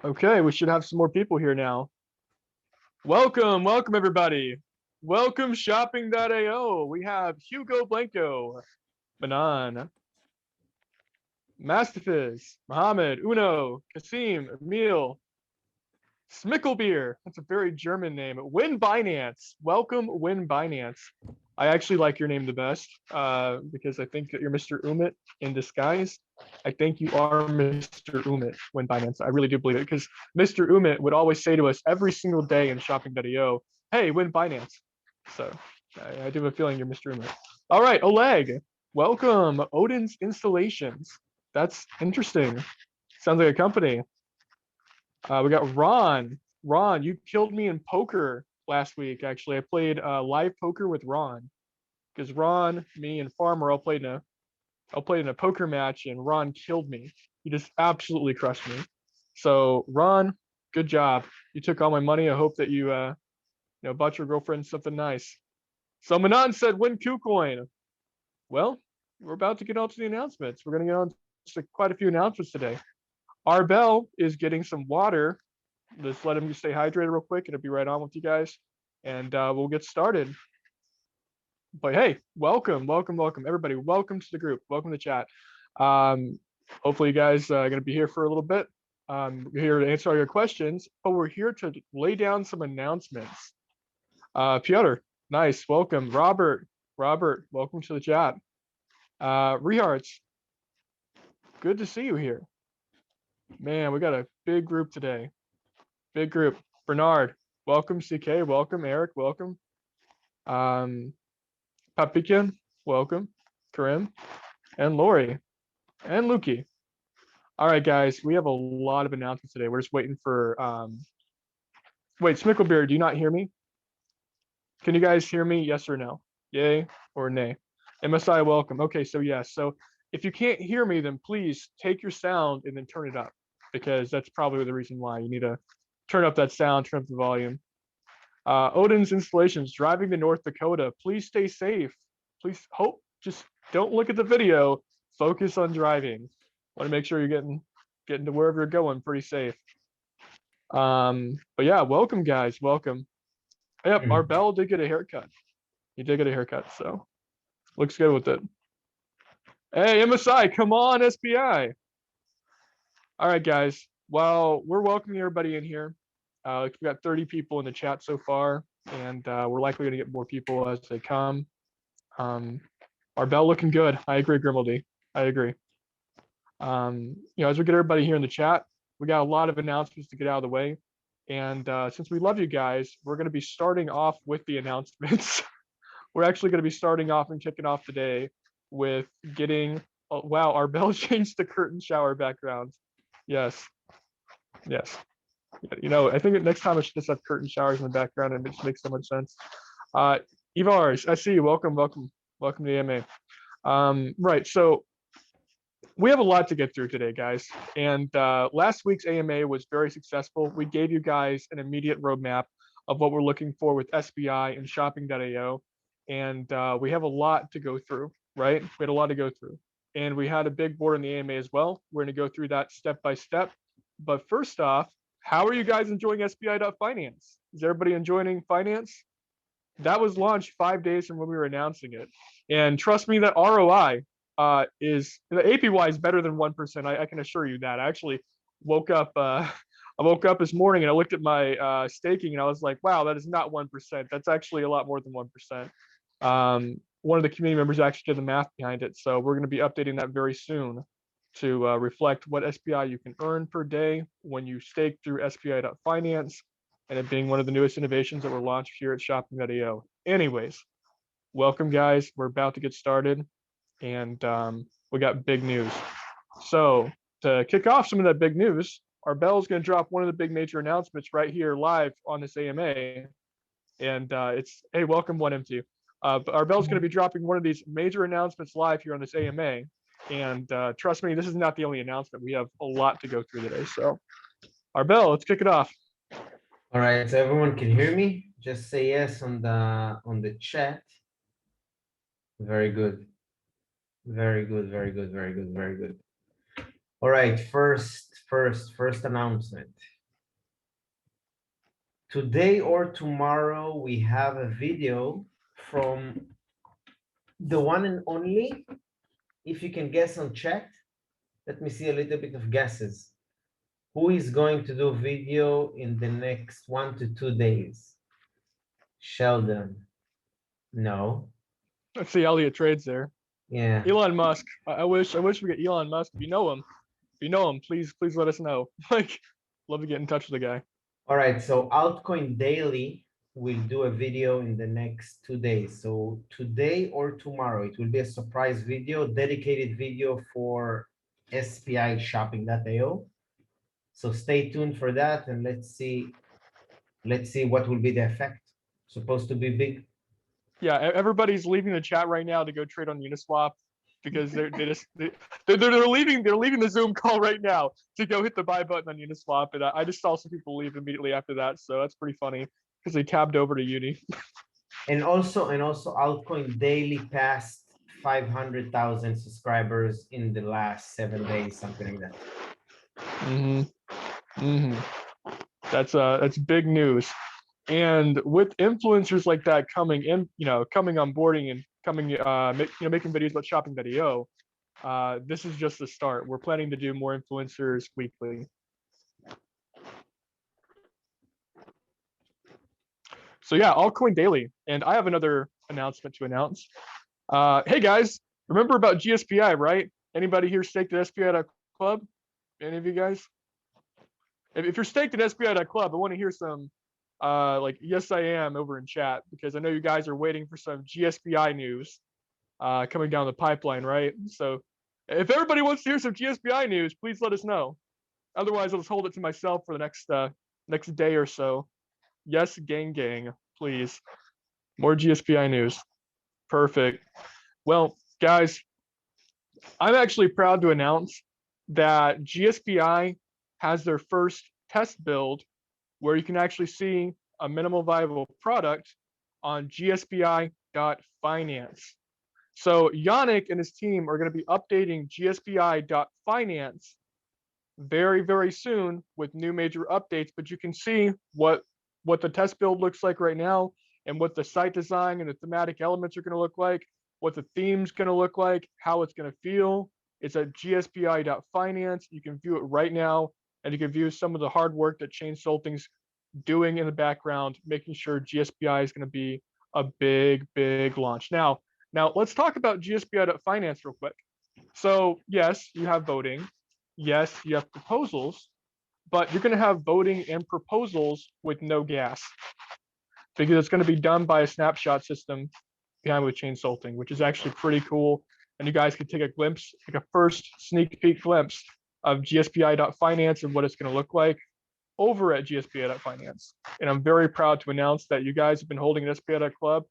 Okay, we should have some more people here now. Welcome everybody. Welcome shopping.ao. We have Hugo Blanco, Manan, Mastifiz, Mohammed, Uno, Kasim, Emil, Smickelbeer. That's a very German name. Win Binance. Welcome, Win Binance. I actually like your name the best because I think that you're Mr. Umit in disguise. I think you are Mr. Umit when Binance. I really do believe it because Mr. Umit would always say to us every single day in shopping.io, hey, win Binance. So I do have a feeling you're Mr. Umit. All right, Oleg, welcome. Odin's Installations. That's interesting. Sounds like a company. We got Ron. Ron, you killed me in poker last week. Actually, I played live poker with Ron because Ron, me, and Farmer all played in a poker match, and Ron killed me. He just absolutely crushed me. So Ron, good job. You took all my money. I hope that you bought your girlfriend something nice. So Manan said, "Win KuCoin." Well, we're about to get on to the announcements. We're going to get on to quite a few announcements today. Arbel is getting some water. Just let him stay hydrated real quick, and it'll be right on with you guys, and we'll get started. But hey, welcome, everybody. Welcome to the group. Welcome to the chat. Hopefully, you guys are going to be here for a little bit. We're here to answer all your questions, but we're here to lay down some announcements. Piotr, nice, welcome. Robert, welcome to the chat. Reharts, good to see you here. Man, we got a big group today. Big group. Bernard, welcome. CK, welcome. Eric, welcome. Papikian, welcome. Karim, and Lori, and Lukey. All right, guys, we have a lot of announcements today. We're just waiting for. Wait, Smicklebeard, do you not hear me? Can you guys hear me? Yes or no? Yay or nay? MSI, welcome. Okay, so yes. So if you can't hear me, then please take your sound and then turn it up because that's probably the reason why you need to turn up that sound, turn up the volume. Odin's Installations, driving to North Dakota. Please stay safe. Please just don't look at the video. Focus on driving. Want to make sure you're getting to wherever you're going pretty safe. But yeah, welcome guys, welcome. Yep, Arbel did get a haircut. He did get a haircut, so looks good with it. Hey, MSI, come on, SPI. All right, guys. Well, we're welcoming everybody in here. We've got 30 people in the chat so far, and we're likely going to get more people as they come. Arbel looking good. I agree, Grimaldi. I agree. As we get everybody here in the chat, we got a lot of announcements to get out of the way. And since we love you guys, we're going to be starting off with the announcements. We're actually going to be starting off and kicking off today with getting, wow, Arbel changed the curtain shower background. Yes. I think next time I should just have curtain showers in the background, and it just makes so much sense. Ivars, I see you. Welcome to the AMA. Right, so we have a lot to get through today, guys. And last week's AMA was very successful. We gave you guys an immediate roadmap of what we're looking for with SBI and shopping.io. And we have a lot to go through, right? We had a lot to go through. And we had a big board in the AMA as well. We're going to go through that step by step. But first off, how are you guys enjoying SBI.finance? Is everybody enjoying finance? That was launched 5 days from when we were announcing it. And trust me, that ROI is the APY is better than 1%. I can assure you that. I actually woke up. I woke up this morning and I looked at my staking and I was like, wow, that is not 1%. That's actually a lot more than 1%. One of the community members actually did the math behind it. So we're going to be updating that very soon to reflect what SPI you can earn per day when you stake through SPI.finance, and it being one of the newest innovations that were launched here at shopping.io. Anyways, welcome guys. We're about to get started, and we got big news. So to kick off some of that big news, Arbel is going to drop one of the big major announcements right here live on this AMA. And it's, hey, welcome 1M2. Arbel's going to be dropping one of these major announcements live here on this AMA. And trust me, this is not the only announcement. We have a lot to go through today. So Arbel, let's kick it off. All right, so everyone can hear me? Just say yes on the chat. Very good. Very good, very good, very good, very good. All right, first announcement. Today or tomorrow, we have a video from the one and only, if you can guess on chat, let me see a little bit of guesses. Who is going to do video in the next 1 to 2 days? Sheldon. No. Let's see Elliott trades there. Yeah. Elon Musk. I wish we get Elon Musk. If you know him, please let us know. Like, love to get in touch with the guy. All right. So Altcoin Daily will do a video in the next 2 days. So today or tomorrow, it will be a surprise video, dedicated video for SPI shopping.io. So stay tuned for that, and let's see what will be the effect. Supposed to be big. Yeah, everybody's leaving the chat right now to go trade on Uniswap because they're leaving the Zoom call right now to go hit the buy button on Uniswap, and I just saw some people leave immediately after that, so that's pretty funny because they tabbed over to Uni. And also Altcoin Daily passed 500,000 subscribers in the last 7 days, something like that. That's big news. And with influencers like that coming in, coming on boarding and coming, making videos about shopping.io, this is just the start. We're planning to do more influencers weekly. So yeah, Altcoin Daily. And I have another announcement to announce. Hey guys, remember about GSPI, right? Anybody here staked at SPI.club? Any of you guys? If you're staked at SPI.club, I want to hear some like yes I am over in chat, because I know you guys are waiting for some GSPI news coming down the pipeline, right? So if everybody wants to hear some GSPI news, please let us know. Otherwise, I'll just hold it to myself for the next day or so. Yes, gang, please. More GSPI news. Perfect. Well, guys, I'm actually proud to announce that GSPI has their first test build where you can actually see a minimal viable product on gspi.finance. So Yannick and his team are going to be updating gspi.finance very, very soon with new major updates, but you can see what the test build looks like right now and what the site design and the thematic elements are going to look like, what the theme's going to look like, how it's going to feel. It's at gspi.finance. You can view it right now, and you can view some of the hard work that Chain Salting's doing in the background, making sure GSPI is going to be a big, big launch. Now let's talk about gspi.finance real quick. So yes, you have voting. Yes, you have proposals, but you're going to have voting and proposals with no gas, because it's going to be done by a snapshot system behind with Chain Salting, which is actually pretty cool. And you guys can take a glimpse, like a first sneak peek glimpse of gspi.finance and what it's going to look like over at gspi.finance. And I'm very proud to announce that you guys have been holding an SPI.club.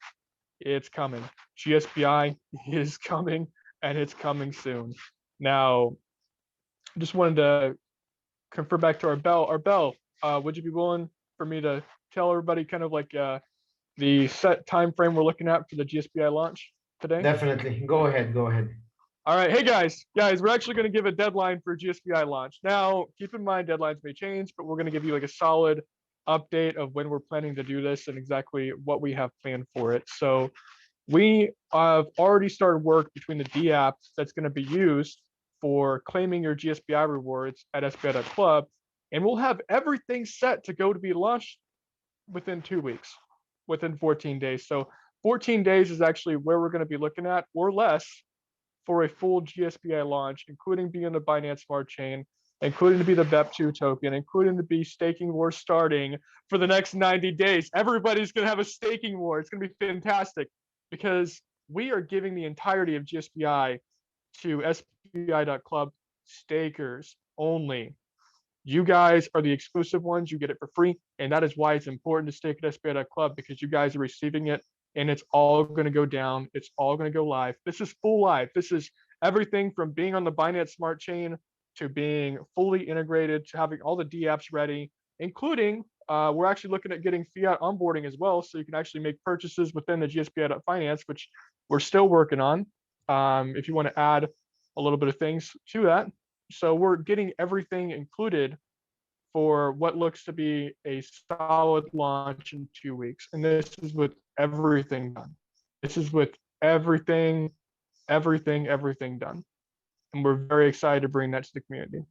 It's coming. GSPI is coming, and it's coming soon. Now, I just wanted to confer back to Arbel. Arbel, would you be willing for me to tell everybody kind of like the set time frame we're looking at for the GSPI launch today? Definitely. Go ahead. All right. Hey guys, we're actually going to give a deadline for GSPI launch. Now, keep in mind deadlines may change, but we're going to give you like a solid update of when we're planning to do this and exactly what we have planned for it. So we have already started work between the D app that's going to be used for claiming your GSPI rewards at SPI.club, and we'll have everything set to go to be launched within 2 weeks, within 14 days. So 14 days is actually where we're going to be looking at, or less, for a full GSPI launch, including being on the Binance Smart Chain, including to be the BEP2 token, including to be staking war starting for the next 90 days. Everybody's going to have a staking war. It's going to be fantastic, because we are giving the entirety of GSPI to SPI.club stakers only. You guys are the exclusive ones. You get it for free. And that is why it's important to stake at SPI.club, because you guys are receiving it, and it's all going to go down. It's all going to go live. This is full live. This is everything from being on the Binance Smart Chain to being fully integrated to having all the D apps ready, including we're actually looking at getting fiat onboarding as well. So you can actually make purchases within the GSPI.finance, which we're still working on. If you want to add a little bit of things to that. So we're getting everything included for what looks to be a solid launch in 2 weeks. And this is with everything done. This is with everything done. And we're very excited to bring that to the community.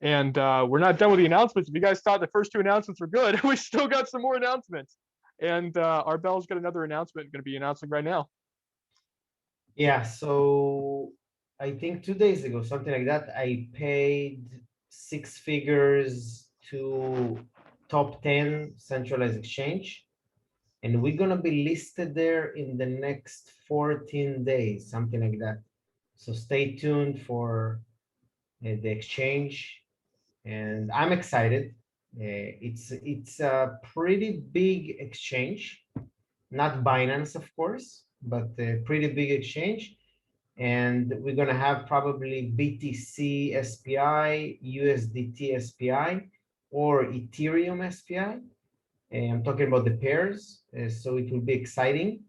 And we're not done with the announcements. If you guys thought the first two announcements were good, we still got some more announcements. And Arbel's got another announcement going to be announcing right now. Yeah, so I think 2 days ago, something like that, I paid 6 figures to top 10 centralized exchange. And we're gonna be listed there in the next 14 days, something like that. So stay tuned for the exchange. And I'm excited. It's a pretty big exchange, not Binance, of course, but a pretty big exchange. And we're gonna have probably BTC SPI, USDT SPI, or Ethereum SPI. I'm talking about the pairs, so it will be exciting.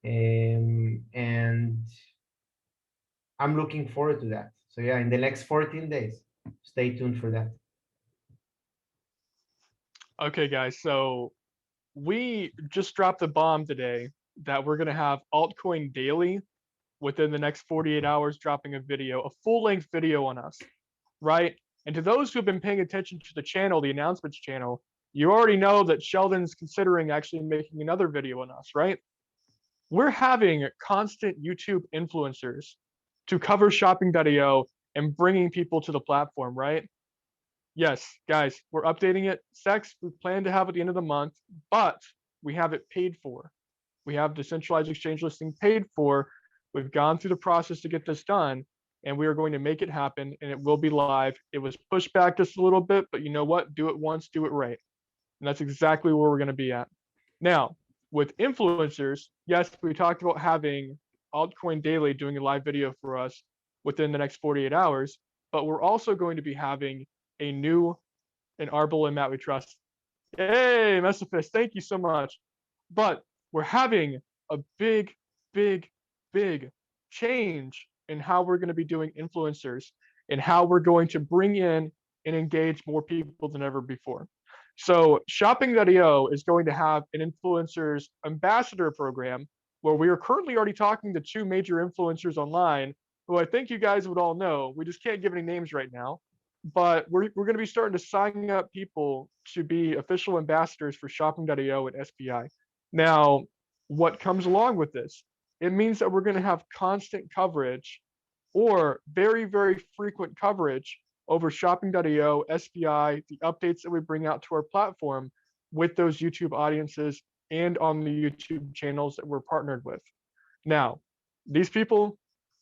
And I'm looking forward to that. So yeah, in the next 14 days, stay tuned for that. Okay, guys. So we just dropped the bomb today that we're going to have altcoin daily within the next 48 hours, dropping a video, a full-length video on us, right? And to those who have been paying attention to the channel, the announcements channel, you already know that Sheldon's considering actually making another video on us, right? We're having constant YouTube influencers to cover shopping.io and bringing people to the platform, right? Yes, guys, we're updating it. Sex, we plan to have at the end of the month, but we have it paid for. We have decentralized exchange listing paid for. We've gone through the process to get this done, and we are going to make it happen, and it will be live. It was pushed back just a little bit, but you know what? Do it once, do it right. And that's exactly where we're going to be at. Now, with influencers, yes, we talked about having Altcoin Daily doing a live video for us within the next 48 hours, but we're also going to be having a new an Arbel and Matt we trust. Hey, Messaphist, thank you so much. But we're having a big, big, big change in how we're going to be doing influencers and how we're going to bring in and engage more people than ever before. So shopping.io is going to have an influencers ambassador program where we are currently already talking to two major influencers online who I think you guys would all know. We just can't give any names right now. But we're going to be starting to sign up people to be official ambassadors for shopping.io and SPI. Now, what comes along with this? It means that we're going to have constant coverage or very, very frequent coverage over shopping.io, SPI, the updates that we bring out to our platform with those YouTube audiences and on the YouTube channels that we're partnered with. Now, these people,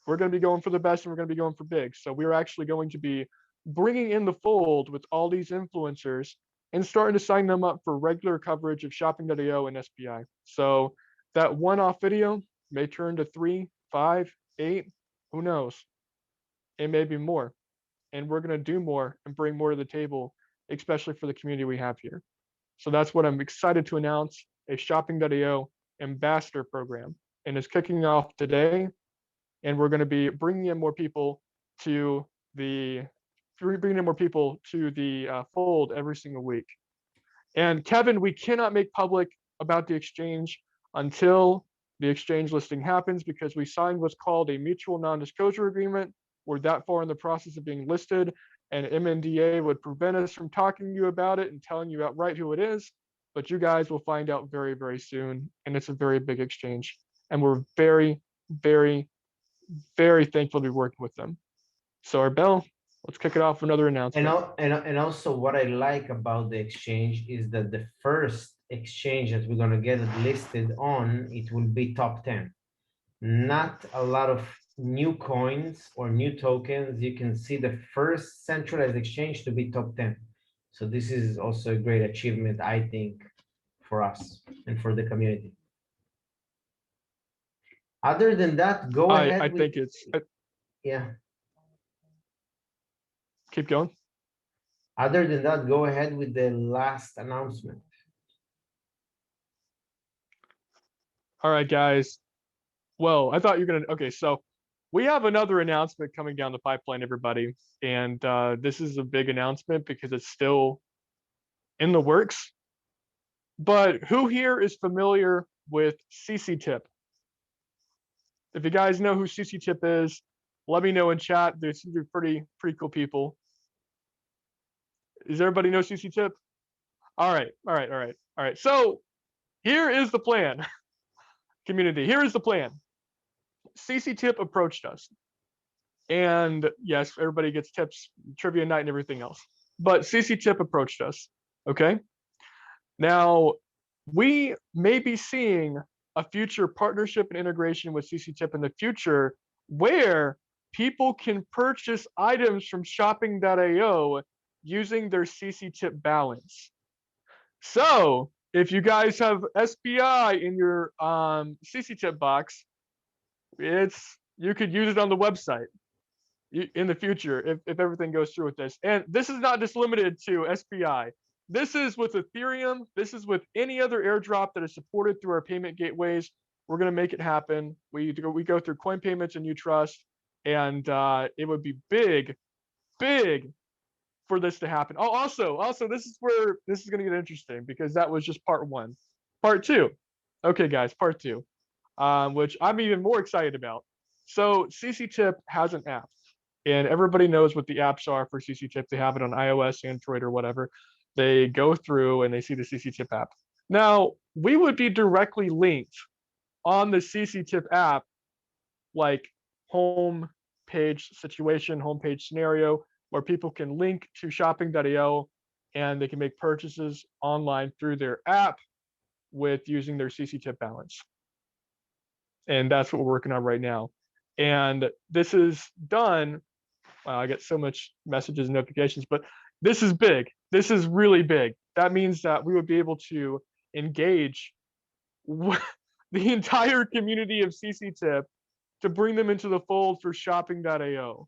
we're going to be going for the best and we're going to be going for big. So we're actually going to be bringing in the fold with all these influencers and starting to sign them up for regular coverage of shopping.io and SPI. So that one-off video may turn to 3, 5, 8, who knows? It may be more. And we're going to do more and bring more to the table, especially for the community we have here. So that's what I'm excited to announce, a shopping.io ambassador program. And it's kicking off today. And we're going to be bringing in more people to the fold every single week. And Kevin, we cannot make public about the exchange until the exchange listing happens because we signed what's called a mutual non-disclosure agreement. We're that far in the process of being listed, and MNDA would prevent us from talking to you about it and telling you outright who it is. But you guys will find out very, very soon, and it's a very big exchange. And we're very, very, very thankful to be working with them. So Arbel, let's kick it off with another announcement. And also what I like about the exchange is that the first exchange that we're going to get it listed on, it will be top 10. Not a lot of new coins or new tokens. You can see the first centralized exchange to be top 10. So this is also a great achievement, I think, for us and for the community. Other than that, go ahead. I think it's yeah. Keep going. Other than that, go ahead with the last announcement. All right, guys. Well, I thought you were gonna. Okay, so we have another announcement coming down the pipeline, everybody. And this is a big announcement because it's still in the works. But who here is familiar with CC Tip? If you guys know who CC Tip is, let me know in chat. There's some pretty cool people. Does everybody know CC Tip? All right. So here is the plan, community. Here is the plan. CC Tip approached us. And yes, everybody gets tips, trivia night and everything else. But CC Tip approached us. Okay. Now, we may be seeing a future partnership and integration with CC Tip in the future where people can purchase items from shopping.io using their CC Tip balance. So if you guys have SPI in your CC Tip box, you could use it on the website in the future if everything goes through with this. And this is not just limited to SPI. This is with Ethereum. This is with any other airdrop that is supported through our payment gateways. We're going to make it happen. We go through coin payments and uTrust, and it would be big for this to happen. Oh, also, this is where this is going to get interesting because that was just part one. Part two. Okay, guys, part two, which I'm even more excited about. So CC Tip has an app, and everybody knows what the apps are for CC Tip. They have it on iOS, Android, or whatever. They go through and they see the CC Tip app. Now, we would be directly linked on the CC Tip app, like home page situation, home page scenario, where people can link to shopping.io and they can make purchases online through their app with using their CC Tip balance. And that's what we're working on right now. And this is done. Wow, I get so much messages and notifications, but this is big. This is really big. That means that we would be able to engage the entire community of CC Tip to bring them into the fold for shopping.io.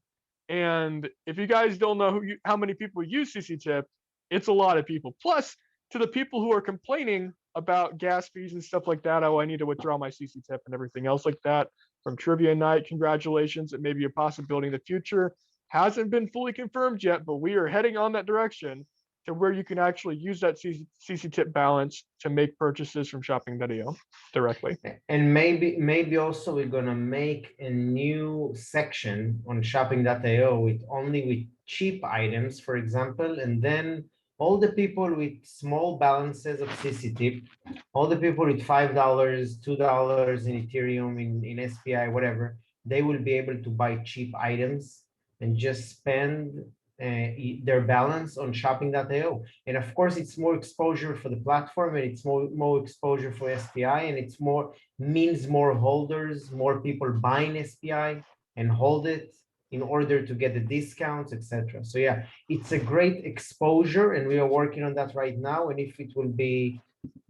And if you guys don't know how many people use CC Tip, it's a lot of people. Plus, to the people who are complaining about gas fees and stuff like that, oh, I need to withdraw my CC Tip and everything else like that from Trivia Night, congratulations. It may be a possibility in the future. Hasn't been fully confirmed yet, but we are heading on that direction to where you can actually use that CC Tip balance to make purchases from shopping.io directly. And maybe also we're gonna make a new section on shopping.io with cheap items, for example, and then all the people with small balances of CC Tip, all the people with $5, $2 in Ethereum, in SPI, whatever, they will be able to buy cheap items and just spend their balance on shopping.io. And of course, it's more exposure for the platform, and it's more exposure for SPI, and it's means more holders, more people buying SPI and hold it in order to get the discounts, etc. So yeah, it's a great exposure, and we are working on that right now. And if it will be,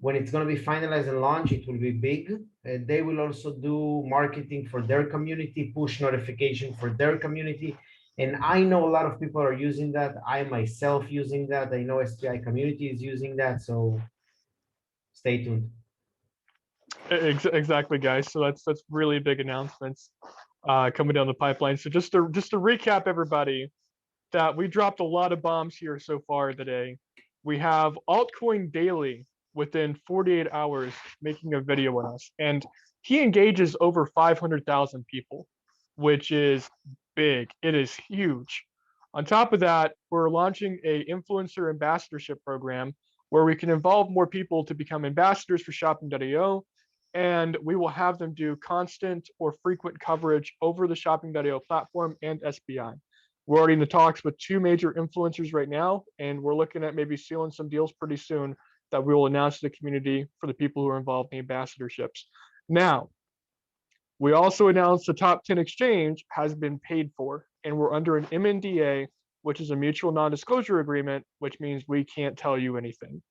when it's going to be finalized and launched, it will be big. They will also do marketing for their community, push notification for their community. And I know a lot of people are using that. I myself using that. I know SPI community is using that. So stay tuned. Exactly, guys. So that's really big announcements coming down the pipeline. So just to recap, everybody, that we dropped a lot of bombs here so far today. We have Altcoin Daily within 48 hours making a video on us, and he engages over 500,000 people, which is big. It is huge. On top of that, we're launching a influencer ambassadorship program where we can involve more people to become ambassadors for shopping.io, and we will have them do constant or frequent coverage over the shopping.io platform and SPI. We're already in the talks with 2 major influencers right now, and we're looking at maybe sealing some deals pretty soon that we will announce to the community for the people who are involved in the ambassadorships. Now, we also announced the top 10 exchange has been paid for, and we're under an MNDA, which is a mutual non-disclosure agreement, which means we can't tell you anything.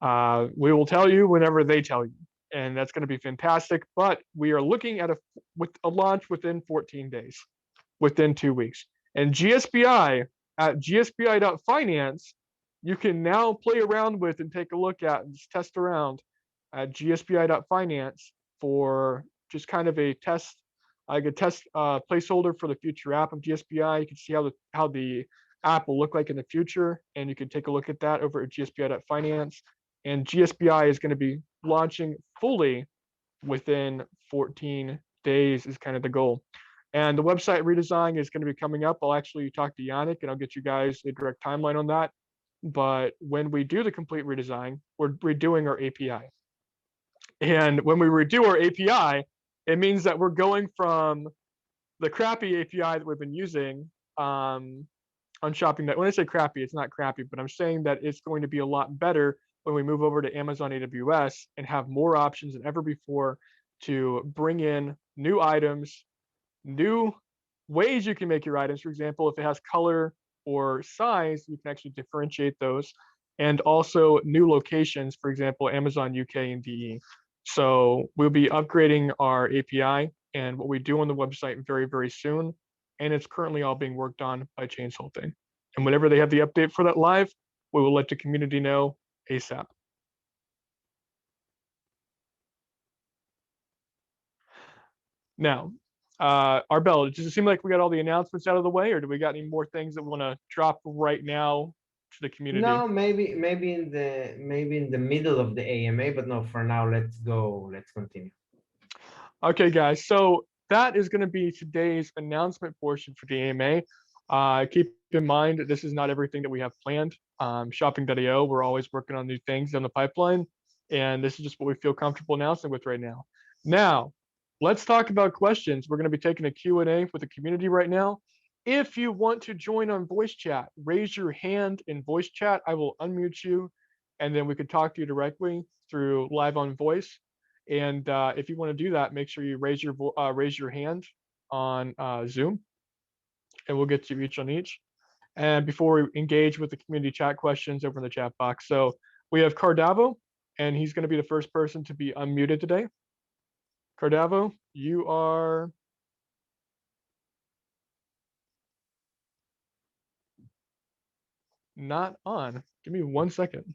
We will tell you whenever they tell you, and that's going to be fantastic. But we are looking at a launch within 14 days, within 2 weeks. And GSPI at gspi.finance, you can now play around with and take a look at and just test around at gspi.finance for just kind of a test like a test placeholder for the future app of GSPI. You can see how the app will look like in the future, and you can take a look at that over at gspi.finance. And GSPI is going to be launching fully within 14 days is kind of the goal. And the website redesign is going to be coming up. I'll actually talk to Yannick and I'll get you guys a direct timeline on that. But when we do the complete redesign, we're redoing our API. And when we redo our API, it means that we're going from the crappy API that we've been using on Shopping. When I say crappy, it's not crappy, but I'm saying that it's going to be a lot better when we move over to Amazon AWS and have more options than ever before to bring in new items, new ways you can make your items. For example, if it has color or size, you can actually differentiate those. And also new locations, for example, Amazon UK and DE. So we'll be upgrading our API and what we do on the website very, very soon. And it's currently all being worked on by Chainsalting. And whenever they have the update for that live, we will let the community know ASAP. Now, Arbel, does it seem like we got all the announcements out of the way, or do we got any more things that we want to drop right now to the community? No, maybe in the middle of the AMA, but no, for now, let's continue. Okay, guys, so that is going to be today's announcement portion for the AMA. Keep in mind that this is not everything that we have planned. Shopping.io, we're always working on new things on the pipeline, and this is just what we feel comfortable announcing with right now. Now, let's talk about questions. We're going to be taking a Q&A with the community right now. If you want to join on voice chat, raise your hand in voice chat. I will unmute you, and then we could talk to you directly through live on voice. And if you want to do that, make sure you raise your hand on Zoom, and we'll get to each on each. And before we engage with the community chat questions over in the chat box, so we have Cardavo, and he's going to be the first person to be unmuted today. Cardavo, you are not on. Give me 1 second.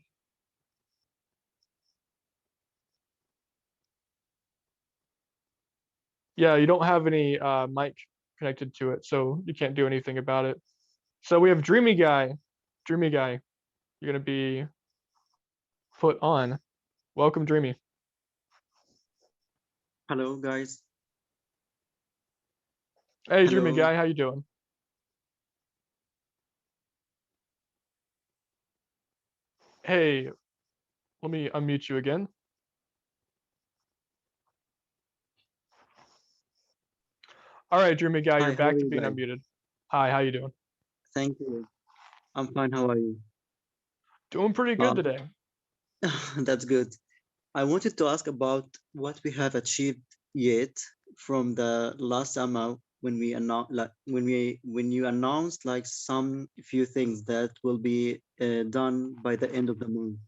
Yeah, you don't have any mic connected to it, so you can't do anything about it. So we have Dreamy Guy. Dreamy Guy, you're gonna be put on. Welcome, Dreamy. Hello, guys. Hey, Dreamy Hello. Guy, how you doing? Hey, let me unmute you again. All right, Dreamy Guy, Hi, you're how are back to you being guys? unmuted. Hi, how you doing? Thank you. I'm fine. How are you? Doing pretty good today. That's good. I wanted to ask about what we have achieved yet from the last summer when we announced, like when you announced like some few things that will be done by the end of the month.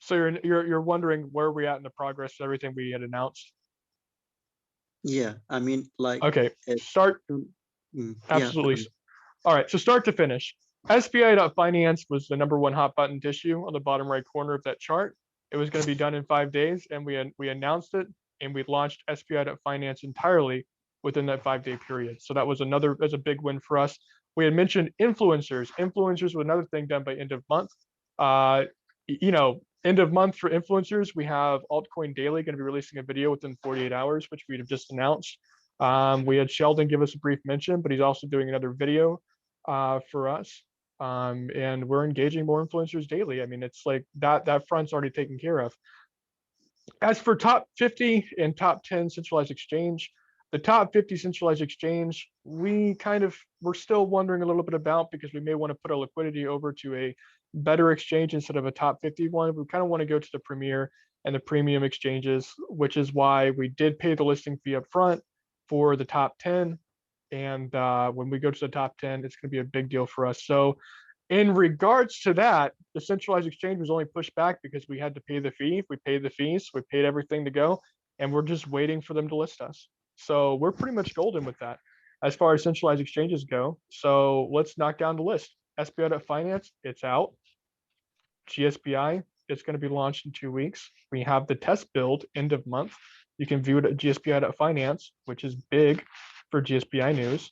So you're wondering where we're at in the progress of everything we had announced? Yeah, I mean, like Okay, start. Absolutely. Yeah. All right, so start to finish. SPI.finance was the #1 hot button issue on the bottom right corner of that chart. It was going to be done in 5 days, and we announced it, and we launched SPI.finance entirely within that 5-day period. So that's a big win for us. We had mentioned influencers. Influencers were another thing done by end of month. End of month for influencers, we have Altcoin Daily going to be releasing a video within 48 hours, which we have just announced. We had Sheldon give us a brief mention, but he's also doing another video for us. And we're engaging more influencers daily. I mean, it's like that front's already taken care of. As for top 50 and top 10 centralized exchange, the top 50 centralized exchange, we're still wondering a little bit about, because we may want to put our liquidity over to a better exchange instead of a top 50 one. We kind of want to go to the premier and the premium exchanges, which is why we did pay the listing fee up front for the top 10. And when we go to the top 10, it's going to be a big deal for us. So in regards to that, the centralized exchange was only pushed back because we had to pay the fee. We paid the fees, we paid everything to go, and we're just waiting for them to list us. So we're pretty much golden with that as far as centralized exchanges go. So let's knock down the list. SPI.finance, it's out. GSPI, It's going to be launched in 2 weeks. We have the test build end of month. You can view it at gspi.finance, which is big for GSPI news.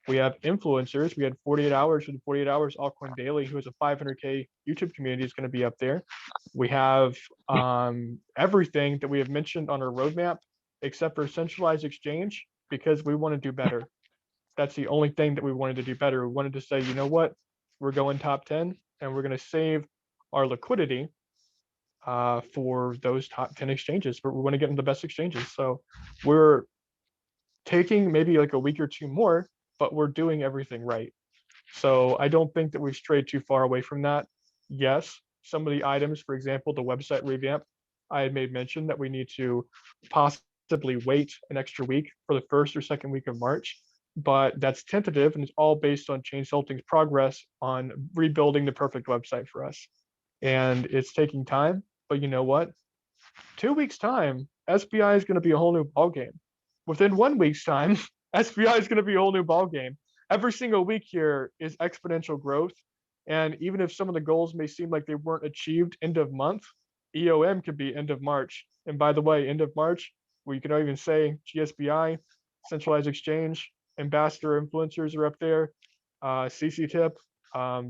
We have influencers. We had 48 hours for the 48 hours altcoin daily, who has a 500K YouTube community, is going to be up there. We have everything that we have mentioned on our roadmap, except for centralized exchange, because we want to do better. That's the only thing that we wanted to do better. We wanted to say, you know what, we're going top 10 and we're going to save our liquidity for those top 10 exchanges, but we want to get into the best exchanges. So we're taking maybe like a week or two more, but we're doing everything right. So I don't think that we've strayed too far away from that. Yes, some of the items, for example, the website revamp, I had made mention that we need to possibly wait an extra week for the first or second week of March, but that's tentative and it's all based on Chain Salting's progress on rebuilding the perfect website for us. And it's taking time, but you know what? 2 weeks time, SBI is going to be a whole new ballgame. Within 1 week's time, SBI is going to be a whole new ballgame. Every single week here is exponential growth. And even if some of the goals may seem like they weren't achieved end of month, EOM could be end of March. And by the way, end of March, we can even say GSBI, centralized exchange, ambassador influencers are up there, CC tip.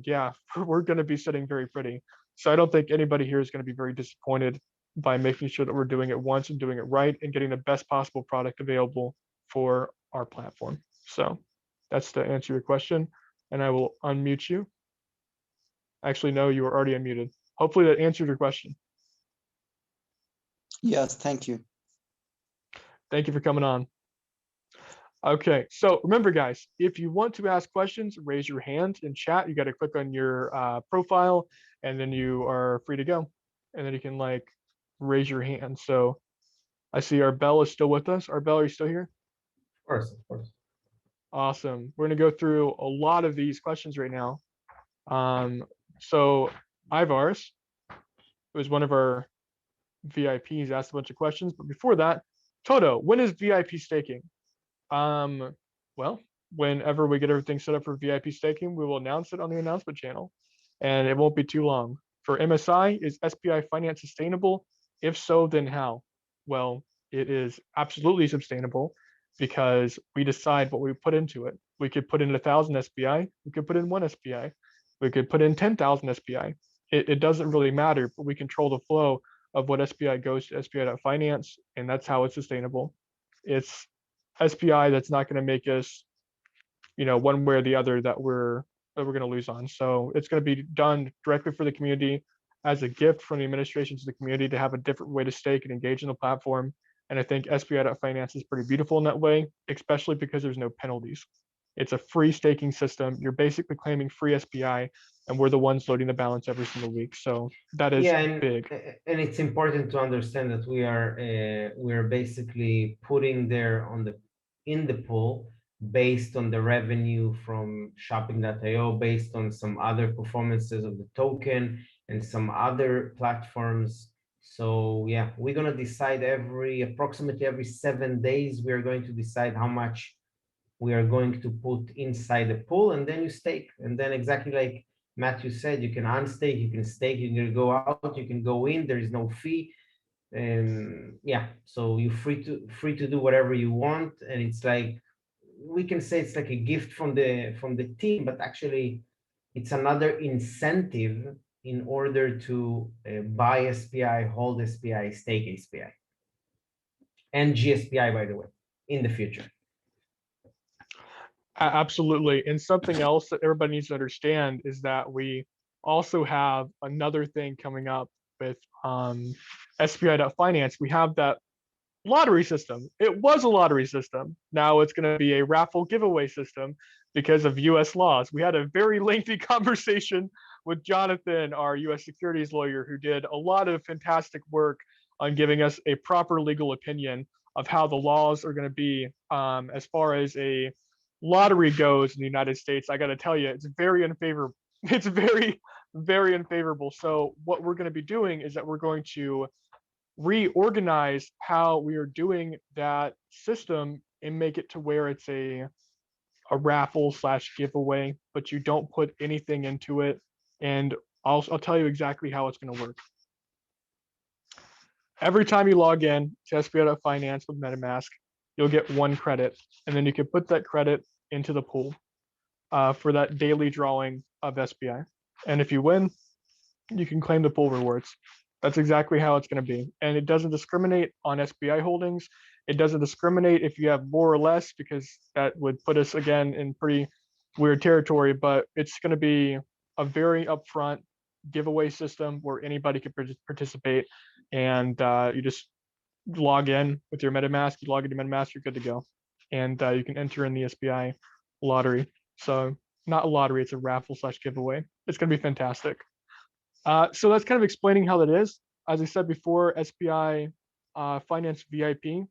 Yeah, we're going to be sitting very pretty. So I don't think anybody here is going to be very disappointed by making sure that we're doing it once and doing it right and getting the best possible product available for our platform. So that's to answer your question. And I will unmute you. Actually, no, you were already unmuted. Hopefully that answered your question. Yes, thank you. Thank you for coming on. Okay, so remember guys, if you want to ask questions, raise your hand in chat. You got to click on your profile and then you are free to go. And then you can like raise your hand. So I see Arbel is still with us. Arbel, are you still here? Of course, of course. Awesome. We're going to go through a lot of these questions right now. So Ivars, who is one of our VIPs, asked a bunch of questions. But before that, Toto, when is VIP staking? Well, whenever we get everything set up for VIP staking, we will announce it on the announcement channel, and it won't be too long. For MSI, is SPI finance sustainable? If so, then how? Well, it is absolutely sustainable because we decide what we put into it. We could put in 1,000 SPI, we could put in 1 SPI, we could put in 10,000 SPI. It doesn't really matter, but we control the flow of what SPI goes to SPI.finance, and that's how it's sustainable. It's SPI that's not going to make us, one way or the other that we're going to lose on. So it's going to be done directly for the community as a gift from the administration to the community to have a different way to stake and engage in the platform. And I think SPI.finance is pretty beautiful in that way, especially because there's no penalties. It's a free staking system. You're basically claiming free SPI, and we're the ones loading the balance every single week. So that is big. And it's important to understand that we're basically putting there in the pool based on the revenue from shopping.io, based on some other performances of the token and some other platforms. So yeah, we're gonna decide approximately every 7 days, we are going to decide how much we are going to put inside the pool, and then you stake. And then exactly like Matthew said, you can unstake, you can stake, you can go out, you can go in, there is no fee. And yeah, so you're free to do whatever you want. And it's like, we can say it's like a gift from the team, but actually it's another incentive in order to buy SPI, hold SPI, stake SPI, and GSPI, by the way, in the future. Absolutely. And something else that everybody needs to understand is that we also have another thing coming up with SPI.finance. We have that lottery system. It was a lottery system. Now it's going to be a raffle giveaway system because of US laws. We had a very lengthy conversation with Jonathan, our US securities lawyer, who did a lot of fantastic work on giving us a proper legal opinion of how the laws are going to be as far as a lottery goes in the United States. I got to tell you, it's very unfavorable. It's very, very unfavorable. So what we're going to be doing is that we're going to reorganize how we are doing that system and make it to where it's a raffle / giveaway, but you don't put anything into it. And I'll tell you exactly how it's going to work. Every time you log in to SBI.finance with MetaMask, you'll get 1 credit, and then you can put that credit into the pool for that daily drawing of SBI. And if you win, you can claim the pool rewards. That's exactly how it's going to be. And it doesn't discriminate on SBI holdings. It doesn't discriminate if you have more or less, because that would put us again in pretty weird territory, but it's going to be a very upfront giveaway system where anybody can participate. And you just log in with your MetaMask, you log into MetaMask, you're good to go. And you can enter in the SBI lottery. So not a lottery, it's a raffle / giveaway. It's going to be fantastic. So that's kind of explaining how that is. As I said before, SBI Finance VIP,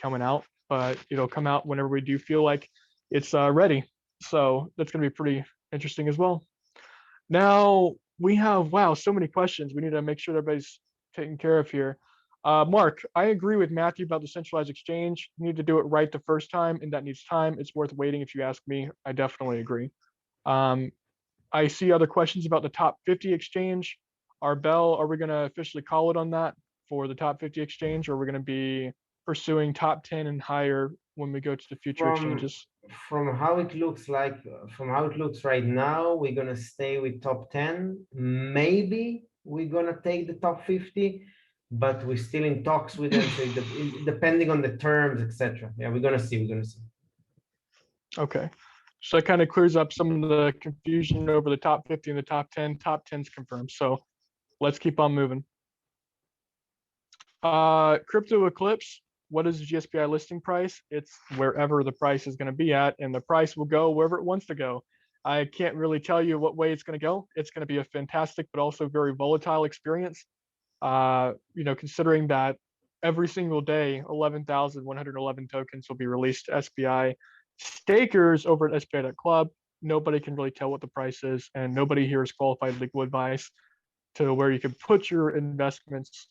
coming out, but it'll come out whenever we do feel like it's ready. So that's going to be pretty interesting as well. Now we have, wow, so many questions. We need to make sure everybody's taken care of here. Mark, I agree with Matthew about the centralized exchange. You need to do it right the first time, and that needs time. It's worth waiting if you ask me. I definitely agree. I see other questions about the top 50 exchange. Arbel, are we going to officially call it on that for the top 50 exchange, or are we going to be pursuing top 10 and higher when we go to the future exchanges? From how it looks like, from how it looks right now, we're gonna stay with top 10. Maybe we're gonna take the top 50, but we're still in talks with them. So depending on the terms, etc. Yeah, we're gonna see. Okay. So that kind of clears up some of the confusion over the top 50 and the top 10. Top 10's confirmed. So let's keep on moving. Crypto Eclipse, what is the GSPI listing price? It's wherever the price is going to be at, and the price will go wherever it wants to go. I can't really tell you what way it's going to go. It's going to be a fantastic, but also very volatile experience. Considering that every single day, 11,111 tokens will be released to SBI stakers over at SBI.club. Nobody can really tell what the price is, and nobody here is qualified legal advice to where you can put your investments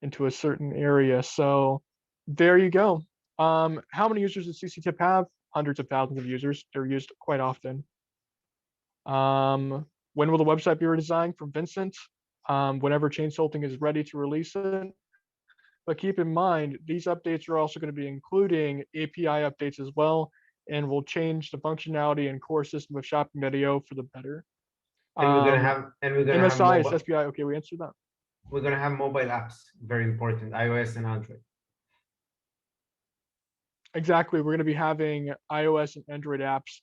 into a certain area. So there you go. How many users does CCTip have? Hundreds of thousands of users. They're used quite often. When will the website be redesigned? From Vincent. Whenever Chain Salting is ready to release it. But keep in mind, these updates are also going to be including API updates as well, and will change the functionality and core system of shopping video for the better. And we're gonna have MSI is SBI. Okay, we answered that. We're gonna have mobile apps, very important, iOS and Android. Exactly, we're going to be having iOS and Android apps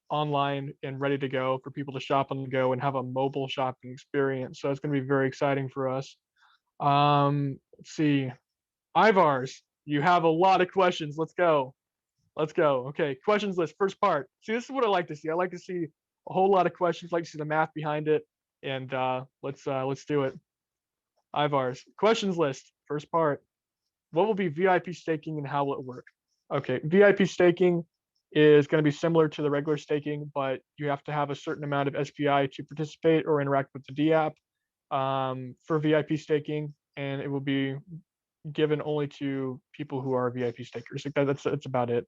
online and ready to go for people to shop on the go and have a mobile shopping experience. So it's going to be very exciting for us. Let's see, Ivars, you have a lot of questions. Let's go. Okay, questions list, first part. See, this is what I like to see. I like to see a whole lot of questions. I like to see the math behind it, and let's do it. Ivars, questions list, first part. What will be VIP staking and how will it work? Okay, VIP staking is going to be similar to the regular staking, but you have to have a certain amount of SPI to participate or interact with the D app for VIP staking, and it will be given only to people who are VIP stakers. Like that's about it.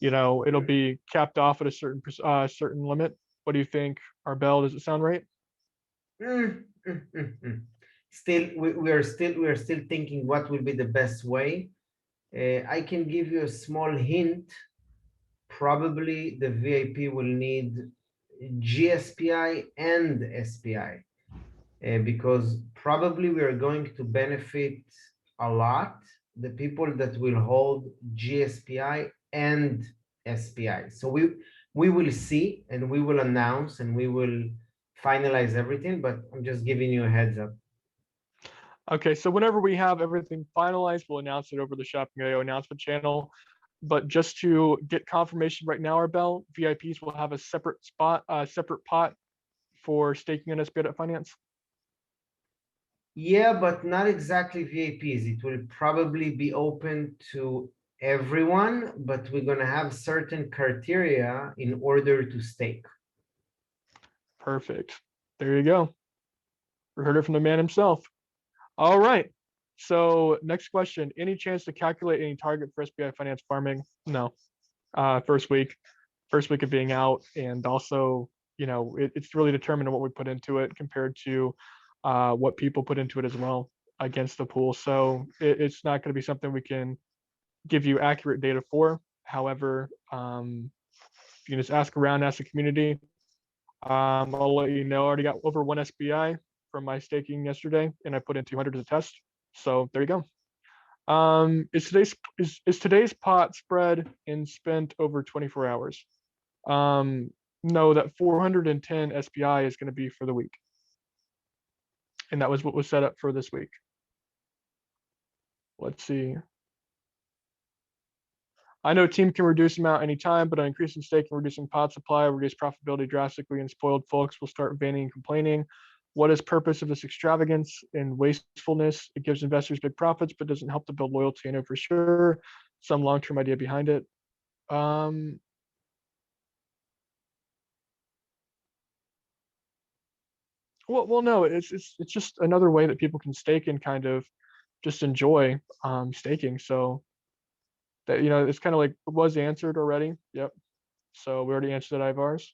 It'll be capped off at a certain limit. What do you think, Arbel? Does it sound right? Still, we are still thinking what will be the best way. I can give you a small hint. Probably the VIP will need GSPI and SPI because probably we are going to benefit a lot the people that will hold GSPI and SPI. So we will see and we will announce and we will finalize everything, but I'm just giving you a heads up. Okay, so whenever we have everything finalized, we'll announce it over the Shopping.io announcement channel. But just to get confirmation right now, Arbel, VIPs will have a separate separate pot for staking on SBI.finance. Yeah, but not exactly VIPs. It will probably be open to everyone, but we're going to have certain criteria in order to stake. Perfect. There you go. We heard it from the man himself. All right. So next question, any chance to calculate any target for SBI Finance farming? No. First week of being out, and also, it's really determined on what we put into it compared to what people put into it as well. against the pool. So it's not going to be something we can give you accurate data for. However, you can just ask around, ask the community. I'll let you know. I already got over 1 SBI from my staking yesterday, and I put in 200 as a test. So there you go. Is today's pot spread and spent over 24 hours? No, that 410 SBI is going to be for the week, and that was what was set up for this week. Let's see. I know team can reduce amount anytime, but on increasing stake and reducing pot supply will reduce profitability drastically, and spoiled folks will start vanning and complaining. What is purpose of this extravagance and wastefulness? It gives investors big profits, but doesn't help to build loyalty. I know for sure some long-term idea behind it. Well, no, it's just another way that people can stake and kind of just enjoy staking. So that, you know, it's kind of like it was answered already. Yep. So we already answered that, Ivars.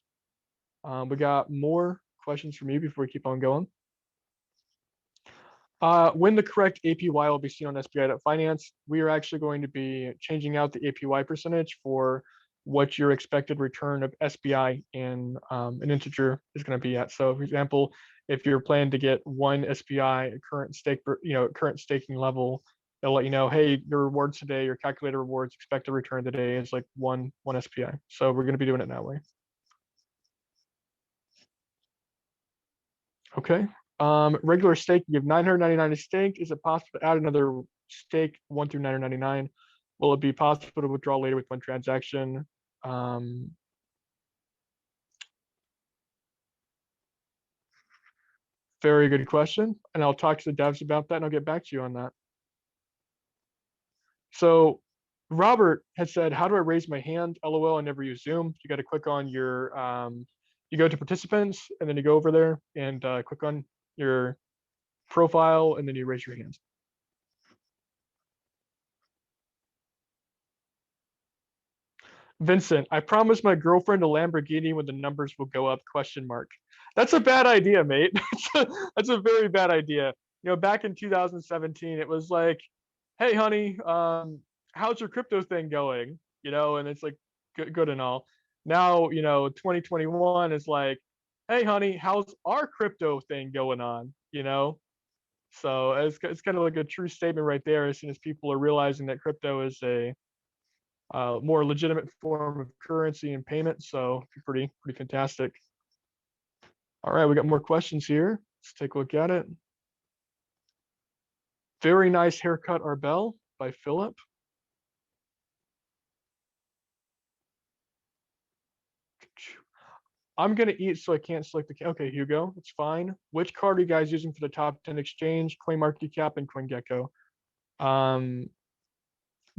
We got more questions from you before we keep on going. When the correct APY will be seen on SBI.finance, we are actually going to be changing out the APY percentage for what your expected return of SBI in an integer is going to be at. So, for example, if you're planning to get 1 SBI at current stake, current staking level, it'll let you know, hey, your rewards today, your calculated rewards expected return today is like one SBI. So we're going to be doing it that way. Okay. Regular stake, you have 999 stake. Is it possible to add another stake 1 through 999? Will it be possible to withdraw later with one transaction? Very good question. And I'll talk to the devs about that and I'll get back to you on that. So Robert has said, how do I raise my hand? LOL, I never use Zoom. You got to click on your, you go to participants and then you go over there and click on your profile and then you raise your hand. Vincent, I promised my girlfriend a Lamborghini when the numbers will go up, question mark. That's a bad idea, mate. That's a very bad idea. You know, back in 2017, it was like, hey, honey, how's your crypto thing going? You know, and it's like good and all. Now, you know, 2021 is like, hey, honey, how's our crypto thing going on? You know, so it's kind of like a true statement right there. As soon as people are realizing that crypto is a more legitimate form of currency and payment, so pretty fantastic. All right, we got more questions here. Let's take a look at it. Very nice haircut, Arbel, by Philip. I'm gonna eat, so I can't select the. Okay, Hugo, it's fine. Which card are you guys using for the top 10 exchange? CoinMarketCap and CoinGecko.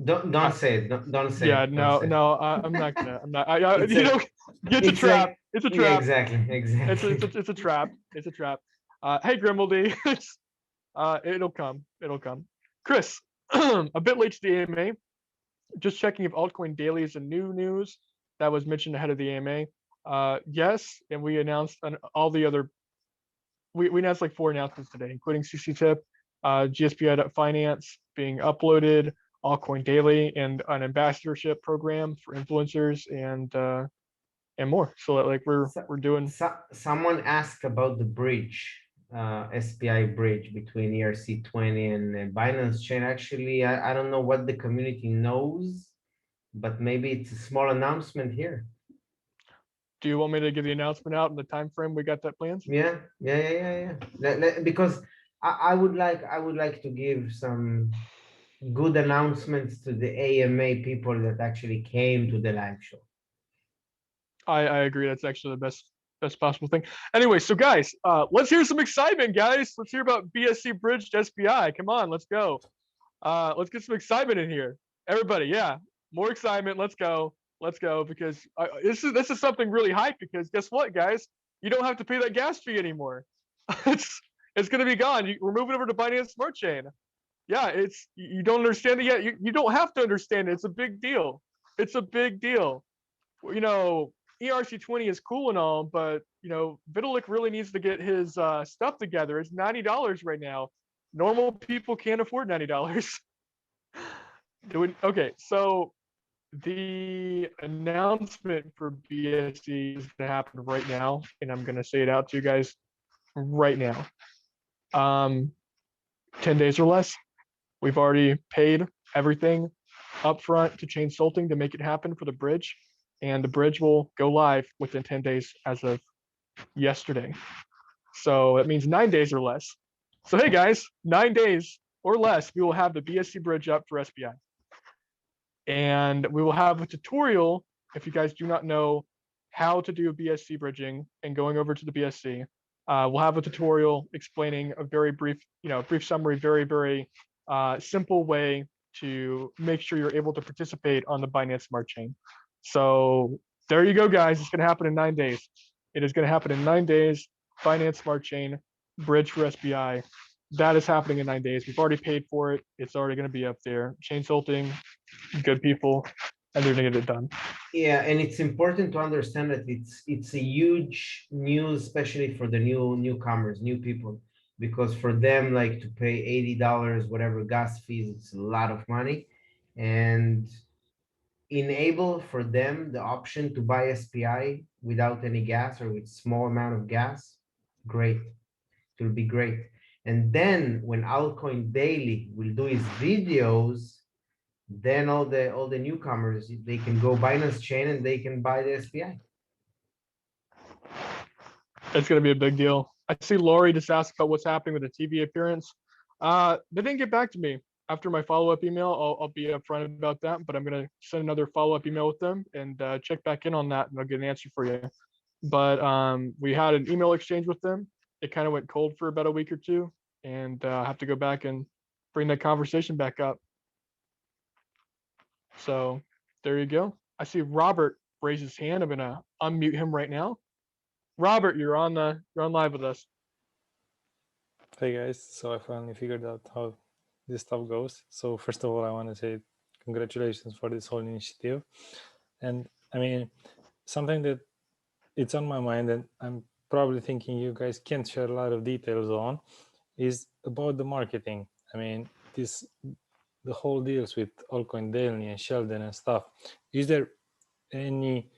Don't say it. Don't say yeah, it. no, I'm not gonna. I'm not. It's you a- know, it's a it's trap. like- It's a Yeah, trap. exactly. It's a trap. It's a trap. Hey, Grimbledy. It'll come. It'll come. Chris, a bit late to the AMA. Just checking if altcoin daily is a new news that was mentioned ahead of the AMA. Yes, and we announced all the other. We announced like 4 announcements today, including CC Tip, GSPI.finance being uploaded, altcoin daily, and an ambassadorship program for influencers and more. So like we're doing. Someone asked about the bridge, SPI bridge between ERC20 and Binance Chain. Actually, I don't know what the community knows, but maybe it's a small announcement here. Do you want me to give the announcement out in the time frame we got that planned? Yeah. Because I would like to give some good announcements to the AMA people that actually came to the live show. I agree. That's actually the best possible thing. Anyway, so guys, let's hear some excitement, guys. Let's hear about BSC Bridge to SPI. Come on, let's go. Let's get some excitement in here. Everybody, yeah, more excitement. Let's go. Let's go, because this is something really hype, because guess what, guys? You don't have to pay that gas fee anymore. it's going to be gone. We're moving over to Binance Smart Chain. Yeah, you don't understand it yet. You don't have to understand it. It's a big deal. It's a big deal. You know, ERC20 is cool and all, but you know, Vitalik really needs to get his stuff together. It's $90 right now. Normal people can't afford $90. Okay, so the announcement for BSC is going to happen right now, and I'm going to say it out to you guys right now. 10 days or less. We've already paid everything up front to Chain Salting to make it happen for the bridge, and the bridge will go live within 10 days as of yesterday. So that means 9 days or less. So hey guys, 9 days or less, we will have the BSC bridge up for SPI. And we will have a tutorial, if you guys do not know how to do BSC bridging and going over to the BSC, we'll have a tutorial explaining a very brief, brief summary, very simple way to make sure you're able to participate on the Binance Smart Chain. So there you go, guys. It's going to happen in 9 days. It is going to happen in 9 days. Binance Smart Chain, bridge for SBI. That is happening in 9 days. We've already paid for it. It's already going to be up there. Chain Salting, good people, and they're going to get it done. Yeah, and it's important to understand that it's a huge news, especially for the newcomers, new people, because for them, like to pay $80, whatever gas fees, it's a lot of money, and enable for them the option to buy SPI without any gas or with small amount of gas. Great, it will be great. And then when Altcoin Daily will do his videos, then all the newcomers, they can go Binance Chain and they can buy the SPI. It's going to be a big deal. I see Lori just asked about what's happening with the TV appearance. They didn't get back to me. After my follow-up email, I'll be upfront about that, but I'm going to send another follow-up email with them and check back in on that, and I'll get an answer for you. But we had an email exchange with them. It kind of went cold for about a week or two, and I have to go back and bring that conversation back up. So there you go. I see Robert raise his hand. I'm going to unmute him right now. Robert, you're on live with us. Hey guys, so I finally figured out how this stuff goes. So first of all, I want to say congratulations for this whole initiative. And I mean, something that it's on my mind and I'm probably thinking you guys can't share a lot of details on is about the marketing. I mean, the whole deals with Altcoin Daily and Sheldon and stuff. Is there any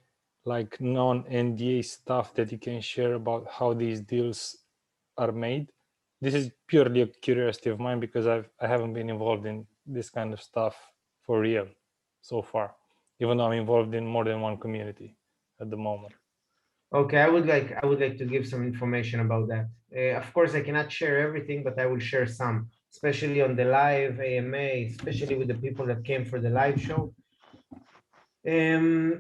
like non-NDA stuff that you can share about how these deals are made? This is purely a curiosity of mine because I haven't been involved in this kind of stuff for real so far, even though I'm involved in more than one community at the moment. Okay, I would like to give some information about that. Of course, I cannot share everything, but I will share some, especially on the live AMA, especially with the people that came for the live show.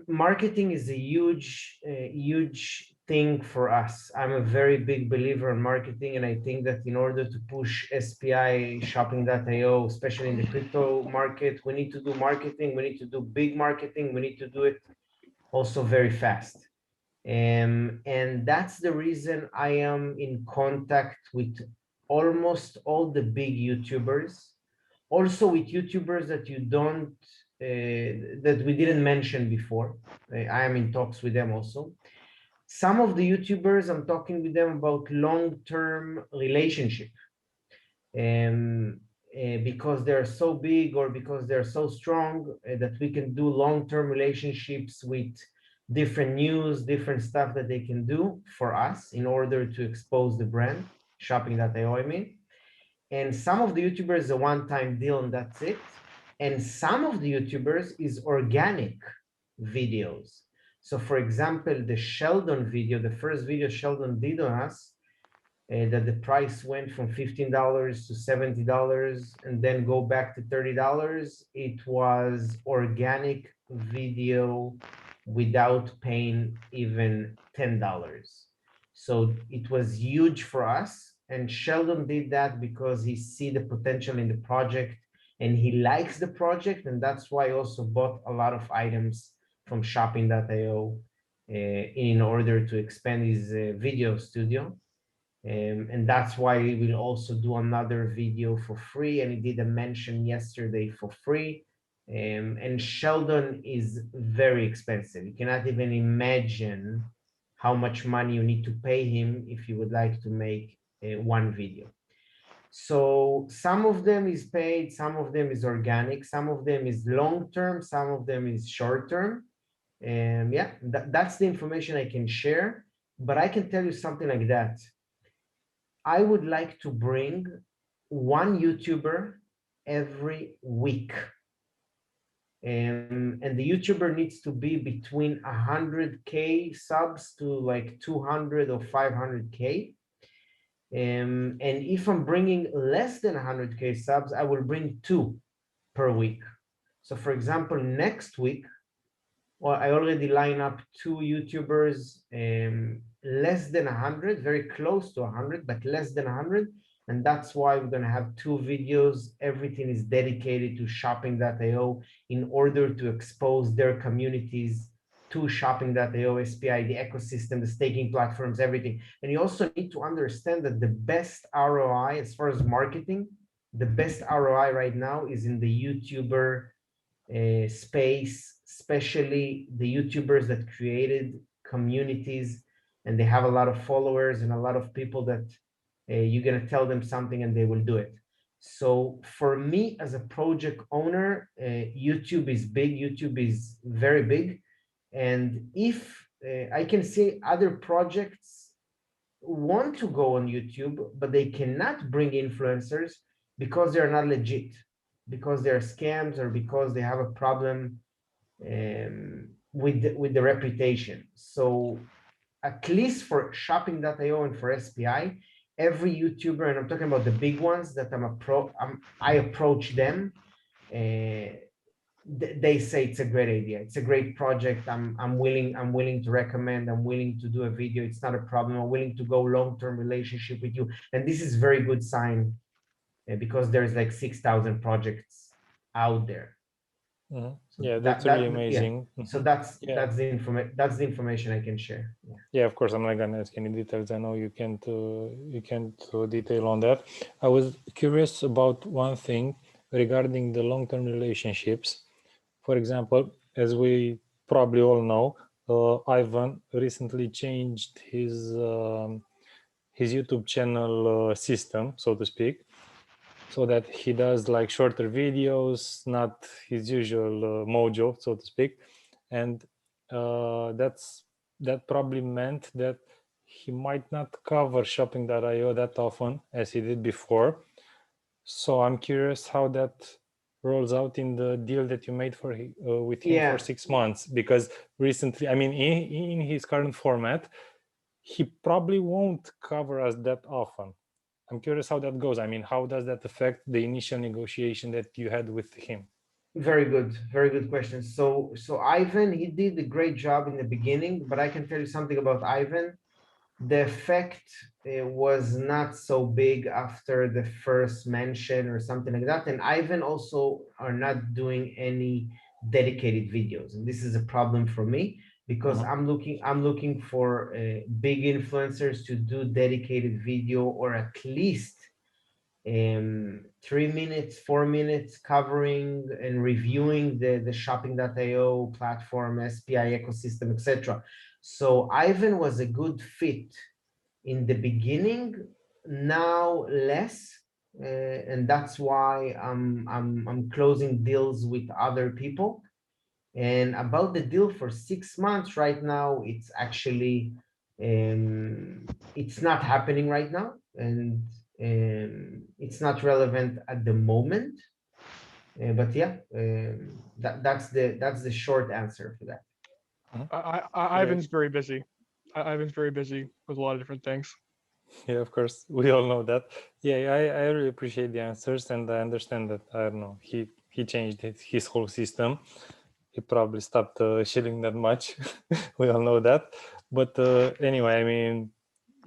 Marketing is a huge thing for us. I'm a very big believer in marketing, and I think that in order to push SPI shopping.io, especially in the crypto market, we need to do marketing. We need to do big marketing. We need to do it also very fast. And that's the reason I am in contact with almost all the big YouTubers, also with YouTubers that you don't that we didn't mention before. I am in talks with them also. Some of the YouTubers, I'm talking with them about long-term relationship, because they're so big or because they're so strong that we can do long-term relationships with different news, different stuff that they can do for us in order to expose the brand, shopping.io, I mean. And some of the YouTubers, a one-time deal and that's it. And some of the YouTubers is organic videos. So for example, the Sheldon video, the first video Sheldon did on us, that the price went from $15 to $70 and then go back to $30. It was organic video without paying even $10. So it was huge for us. And Sheldon did that because he see the potential in the project and he likes the project. And that's why he also bought a lot of items from shopping.io in order to expand his video studio. And that's why we will also do another video for free. And he did a mention yesterday for free. And Sheldon is very expensive. You cannot even imagine how much money you need to pay him if you would like to make one video. So some of them is paid, some of them is organic, some of them is long-term, some of them is short-term. And yeah, that's the information I can share, but I can tell you something like that. I would like to bring one YouTuber every week. And the YouTuber needs to be between 100K subs to like 200 or 500K. And if I'm bringing less than 100K subs, I will bring 2 per week. So for example, next week, well, I already line up 2 YouTubers, less than 100, very close to 100, but less than 100. And that's why we're gonna have 2 videos. Everything is dedicated to shopping.io in order to expose their communities to shopping.io, SPI, the ecosystem, the staking platforms, everything. And you also need to understand that the best ROI as far as marketing, the best ROI right now is in the YouTuber space, especially the YouTubers that created communities and they have a lot of followers and a lot of people that you're going to tell them something and they will do it. So for me as a project owner, YouTube is big, YouTube is very big. And if I can see other projects want to go on YouTube, but they cannot bring influencers because they're not legit, because they're scams or because they have a problem with the reputation. So at least for shopping.io and for SPI, every YouTuber, and I'm talking about the big ones that I approach them, they say it's a great idea, it's a great project, I'm willing to recommend, I'm willing to do a video, it's not a problem, I'm willing to go long-term relationship with you. And this is very good sign because there's like 6,000 projects out there. Mhm. So Yeah, that's really amazing. Yeah. So Mhm. that's the information I can share. Yeah. Yeah, of course, I'm not gonna ask any details. I know you can't detail on that. I was curious about one thing regarding the long-term relationships. For example, as we probably all know, Ivan recently changed his YouTube channel system, so to speak, so that he does like shorter videos, not his usual mojo, so to speak, and that probably meant that he might not cover shopping.io that often as he did before. So I'm curious how that rolls out in the deal that you made for with him for 6 months, because recently, I mean, in his current format, he probably won't cover us that often. I'm curious how that goes. I mean, how does that affect the initial negotiation that you had with him? Very good question. So Ivan, he did a great job in the beginning, but I can tell you something about Ivan. The effect was not so big after the first mention or something like that. And Ivan also are not doing any dedicated videos. And this is a problem for me because I'm looking for big influencers to do dedicated video or at least 3 minutes, 4 minutes covering and reviewing the shopping.io platform, SPI ecosystem, etc. So Ivan was a good fit in the beginning, now less, and that's why I'm closing deals with other people. And about the deal for 6 months right now, it's actually it's not happening right now, and it's not relevant at the moment. But yeah, that's the short answer for that. Ivan's very busy. Ivan's very busy with a lot of different things. Yeah, of course, we all know that. Yeah, I really appreciate the answers, and I understand that, I don't know, he changed his whole system. He probably stopped shilling that much. We all know that. But anyway, I mean,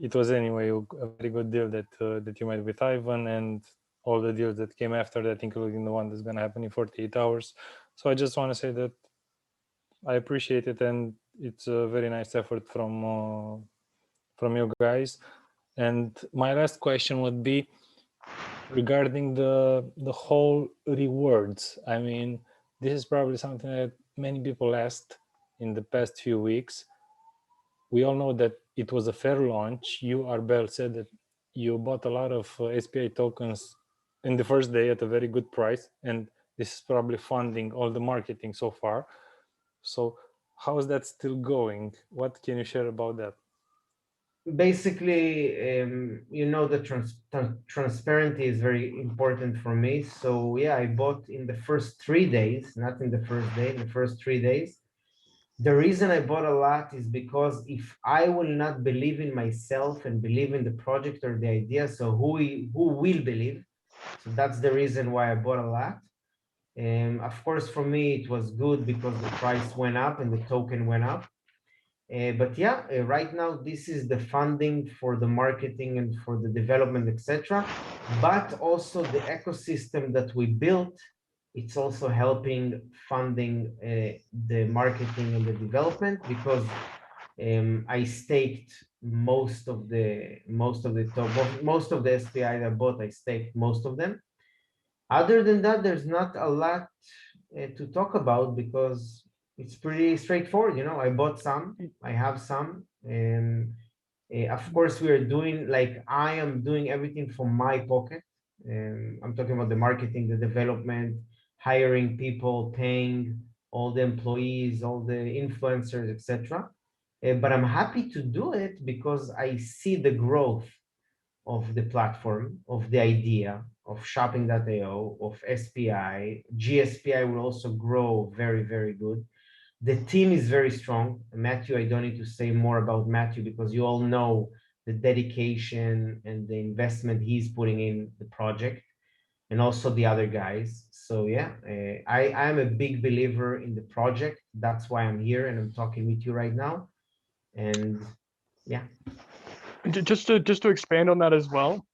it was anyway a very good deal that that you made with Ivan, and all the deals that came after that, including the one that's going to happen in 48 hours. So I just want to say that I appreciate it, and it's a very nice effort from you guys. And my last question would be regarding the whole rewards. I mean, this is probably something that many people asked in the past few weeks. We all know that it was a fair launch. You, Arbel, said that you bought a lot of SPI tokens in the first day at a very good price, and this is probably funding all the marketing so far. So how is that still going? What can you share about that? Basically, the transparency is very important for me. So yeah, I bought in the first 3 days, not in the first day, in the first 3 days. The reason I bought a lot is because if I will not believe in myself and believe in the project or the idea, so who will believe? So that's the reason why I bought a lot. And of course, for me, it was good because the price went up and the token went up. But yeah, right now, this is the funding for the marketing and for the development, etc. But also the ecosystem that we built, it's also helping funding the marketing and the development, because I staked most of the SPI that I bought. I staked most of them. Other than that, there's not a lot to talk about because it's pretty straightforward. I bought some, I have some, and of course we are doing, like, I am doing everything from my pocket. I'm talking about the marketing, the development, hiring people, paying all the employees, all the influencers, etc. But I'm happy to do it because I see the growth of the platform, of the idea, of shopping.io, of SPI. GSPI will also grow very, very good. The team is very strong. Matthew, I don't need to say more about Matthew because you all know the dedication and the investment he's putting in the project, and also the other guys. So yeah, I am a big believer in the project. That's why I'm here and I'm talking with you right now. And yeah. Just to expand on that as well,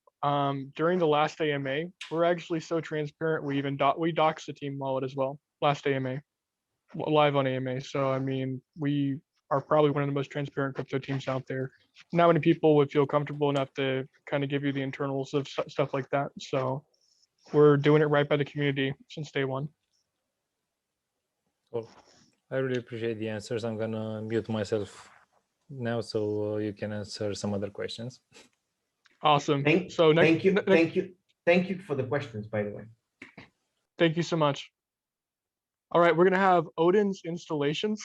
during the last AMA, we're actually so transparent. We even doxed the team wallet as well. Last AMA, live on AMA. So I mean, we are probably one of the most transparent crypto teams out there. Not many people would feel comfortable enough to kind of give you the internals of stuff like that. So we're doing it right by the community since day one. Cool. I really appreciate the answers. I'm gonna mute myself now so you can answer some other questions. Awesome. Thank you for the questions, by the way. Thank you so much. All right, we're gonna have Odin's Installations.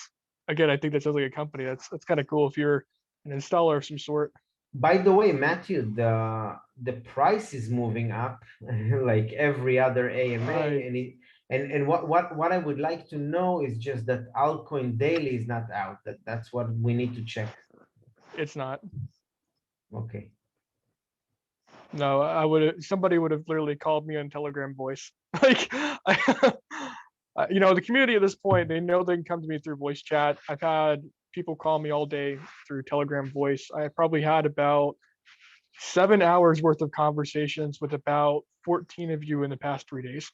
Again, I think that sounds like a company. That's kind of cool if you're an installer of some sort. By the way, Matthew, the price is moving up like every other AMA, Right. and what I would like to know is just that altcoin daily is not out. That's what we need to check. It's not. Okay. No, somebody would have literally called me on Telegram voice. Like, the community at this point, they know they can come to me through voice chat. I've had people call me all day through Telegram voice. I probably had about 7 hours worth of conversations with about 14 of you in the past 3 days.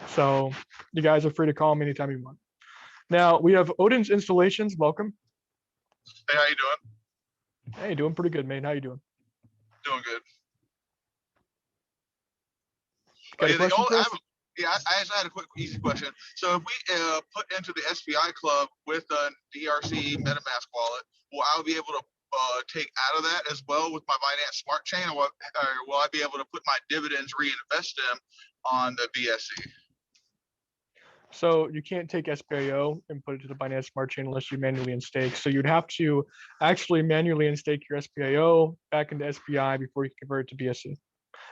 So you guys are free to call me anytime you want. Now we have Odin's Installations. Welcome. Hey, how you doing? Hey, doing pretty good, man. How you doing? Doing good. Got a question for us? I just had a quick, easy question. So if we put into the SPI club with a DRC MetaMask wallet, will I be able to take out of that as well with my Binance Smart Chain, or will I be able to put my dividends, reinvest them on the BSC? So you can't take SPIO and put it to the Binance Smart Chain unless you manually instake. So you'd have to actually manually instake your SPIO back into SPI before you convert it to BSC.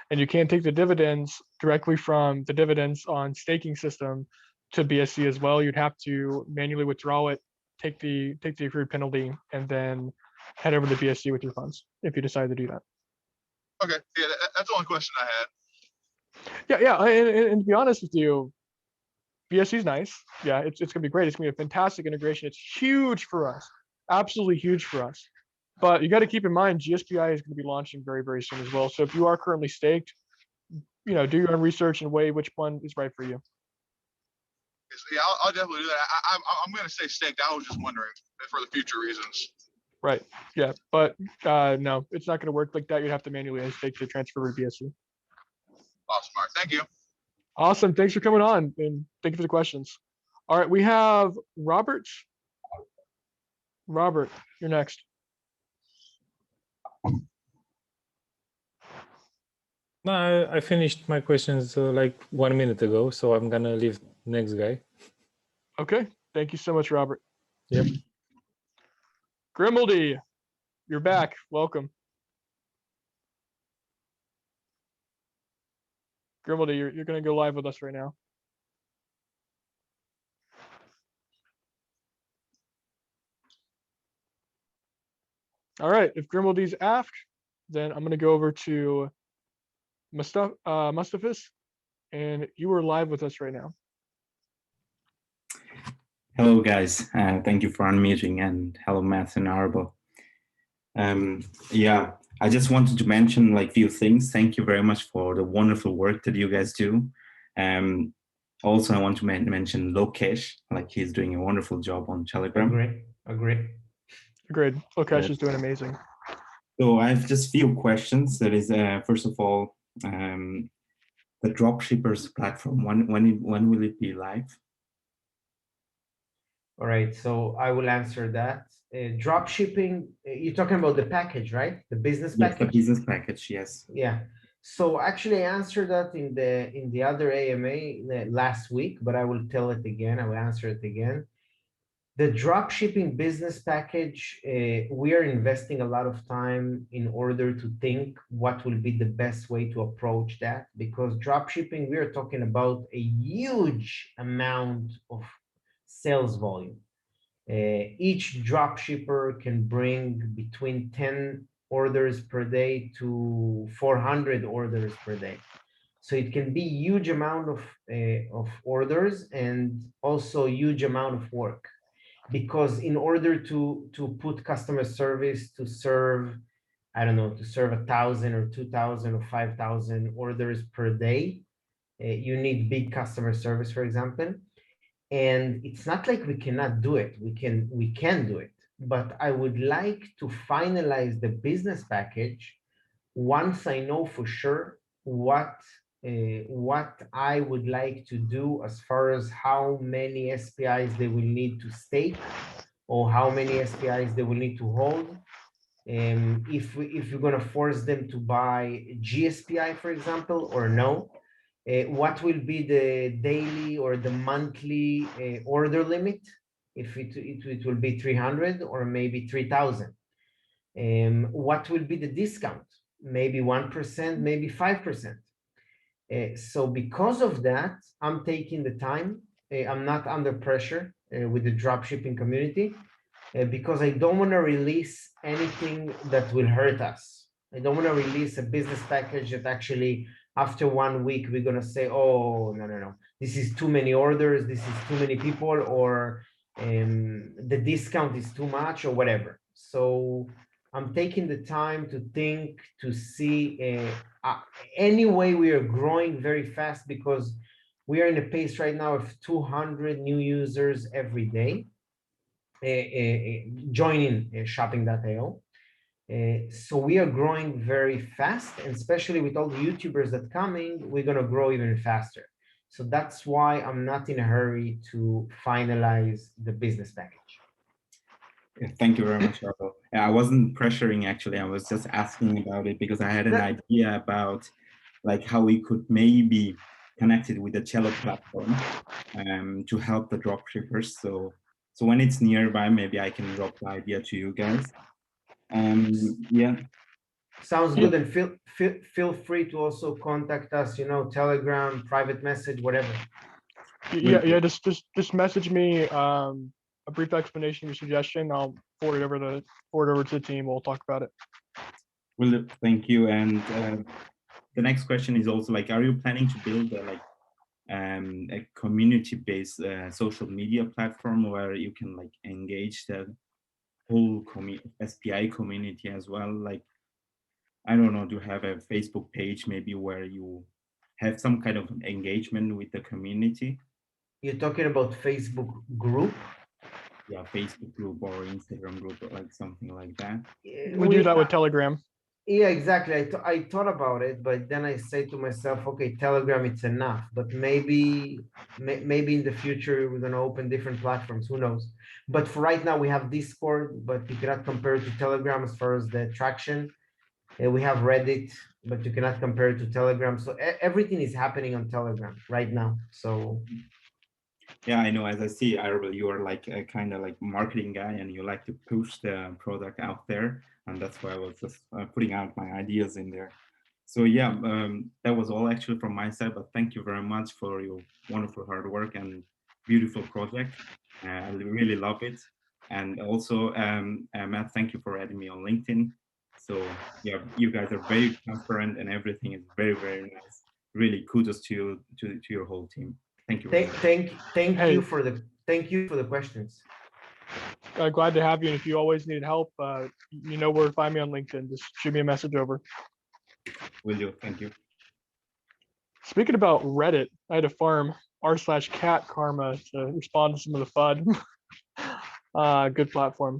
And you can't take the dividends directly from the dividends on staking system to BSC as well. You'd have to manually withdraw it, take the accrued penalty, and then head over to BSC with your funds if you decide to do that. Okay, yeah, that's the only question I had. Yeah, and to be honest with you, BSC is nice. Yeah, it's gonna be great. It's gonna be a fantastic integration. It's huge for us, absolutely huge for us. But you got to keep in mind, GSPI is going to be launching very, very soon as well. So if you are currently staked, do your own research and weigh which one is right for you. Yeah, I'll definitely do that. I'm going to stay staked. I was just wondering for the future reasons. Right. Yeah, but no, it's not going to work like that. You'd have to manually instake to transfer to BSC. Awesome. All right. Thank you. Awesome. Thanks for coming on, and thank you for the questions. All right, we have Robert. Robert, you're next. No, I finished my questions like 1 minute ago, so I'm gonna leave next guy. Okay. Thank you so much, Robert. Yep. Grimaldi, you're back. Welcome. Grimaldi, you're going to go live with us right now. All right. If Grimaldi's aft, then I'm going to go over to Mustafis, and you are live with us right now. Hello, guys. Thank you for unmuting, and hello, Matt and Arbel. Yeah, I just wanted to mention like few things. Thank you very much for the wonderful work that you guys do. Also, I want to mention Lokesh, like he's doing a wonderful job on Telegram. Agree. Agreed. Lokesh is doing amazing. So I have just few questions. That is, first of all, the dropshippers platform. When will it be live? All right, so I will answer that. Drop shipping, you're talking about the package, right? The business Yes, package? the business package, yes. Yeah. So actually I answered that in the other AMA last week, but I will tell it again. I will answer it again. The drop shipping business package, we are investing a lot of time in order to think what will be the best way to approach that, because drop shipping, we are talking about a huge amount of sales volume. Each drop shipper can bring between 10 orders per day to 400 orders per day. So it can be huge amount of orders and also huge amount of work. Because in order to put customer service to serve, I don't know, to serve 1,000 or 2,000 or 5,000 orders per day, you need big customer service, for example. And it's not like we cannot do it. We can do it. But I would like to finalize the business package once I know for sure what I would like to do as far as how many SPIs they will need to stake or how many SPIs they will need to hold. If we're going to force them to buy GSPI, for example, or no. What will be the daily or the monthly order limit? If it will be 300 or maybe 3,000. What will be the discount? Maybe 1%, maybe 5%. So because of that, I'm taking the time. I'm not under pressure with the dropshipping community because I don't want to release anything that will hurt us. I don't want to release a business package that actually after 1 week, we're going to say, oh, no. This is too many orders. This is too many people, or the discount is too much or whatever. So I'm taking the time to think, to see anyway, we are growing very fast because we are in a pace right now of 200 new users every day joining shopping.io. So we are growing very fast, and especially with all the YouTubers that coming, we're going to grow even faster. So that's why I'm not in a hurry to finalize the business package. Thank you very much, Arbel. I wasn't pressuring actually. I was just asking about it because I had an idea about like how we could maybe connect it with the Cello platform to help the dropshippers. So when it's nearby, maybe I can drop the idea to you guys. Yeah. Sounds good. And feel free to also contact us, Telegram, private message, whatever. Yeah, just message me a brief explanation of your suggestion. I'll forward it over to the team. We'll talk about it. Well, thank you. And the next question is also like, are you planning to build a community-based social media platform where you can like engage the whole SPI community as well? Like, I don't know, to have a Facebook page maybe where you have some kind of engagement with the community? You're talking about Facebook group? Yeah, Facebook group or Instagram group or like something like that. We do that with Telegram. Yeah, exactly. I thought about it, but then I say to myself, okay, Telegram, it's enough. But maybe in the future, we're going to open different platforms. Who knows? But for right now, we have Discord, but you cannot compare it to Telegram as far as the traction. We have Reddit, but you cannot compare it to Telegram. So everything is happening on Telegram right now. So Yeah, I know. As I see, Arbel, you are like a kind of like marketing guy, and you like to push the product out there, and that's why I was just putting out my ideas in there. So yeah, that was all actually from my side. But thank you very much for your wonderful hard work and beautiful project. I really love it. And also, Matt, thank you for adding me on LinkedIn. So yeah, you guys are very transparent, and everything is very, very nice. Really kudos to you, to your whole team. Thank you very much. thank Hey. you for the questions. Glad to have you. And if you always need help, you know where to find me on LinkedIn. Just shoot me a message over. Will do. Thank you. Speaking about Reddit, I had to farm r/cat karma to respond to some of the FUD. Good platform.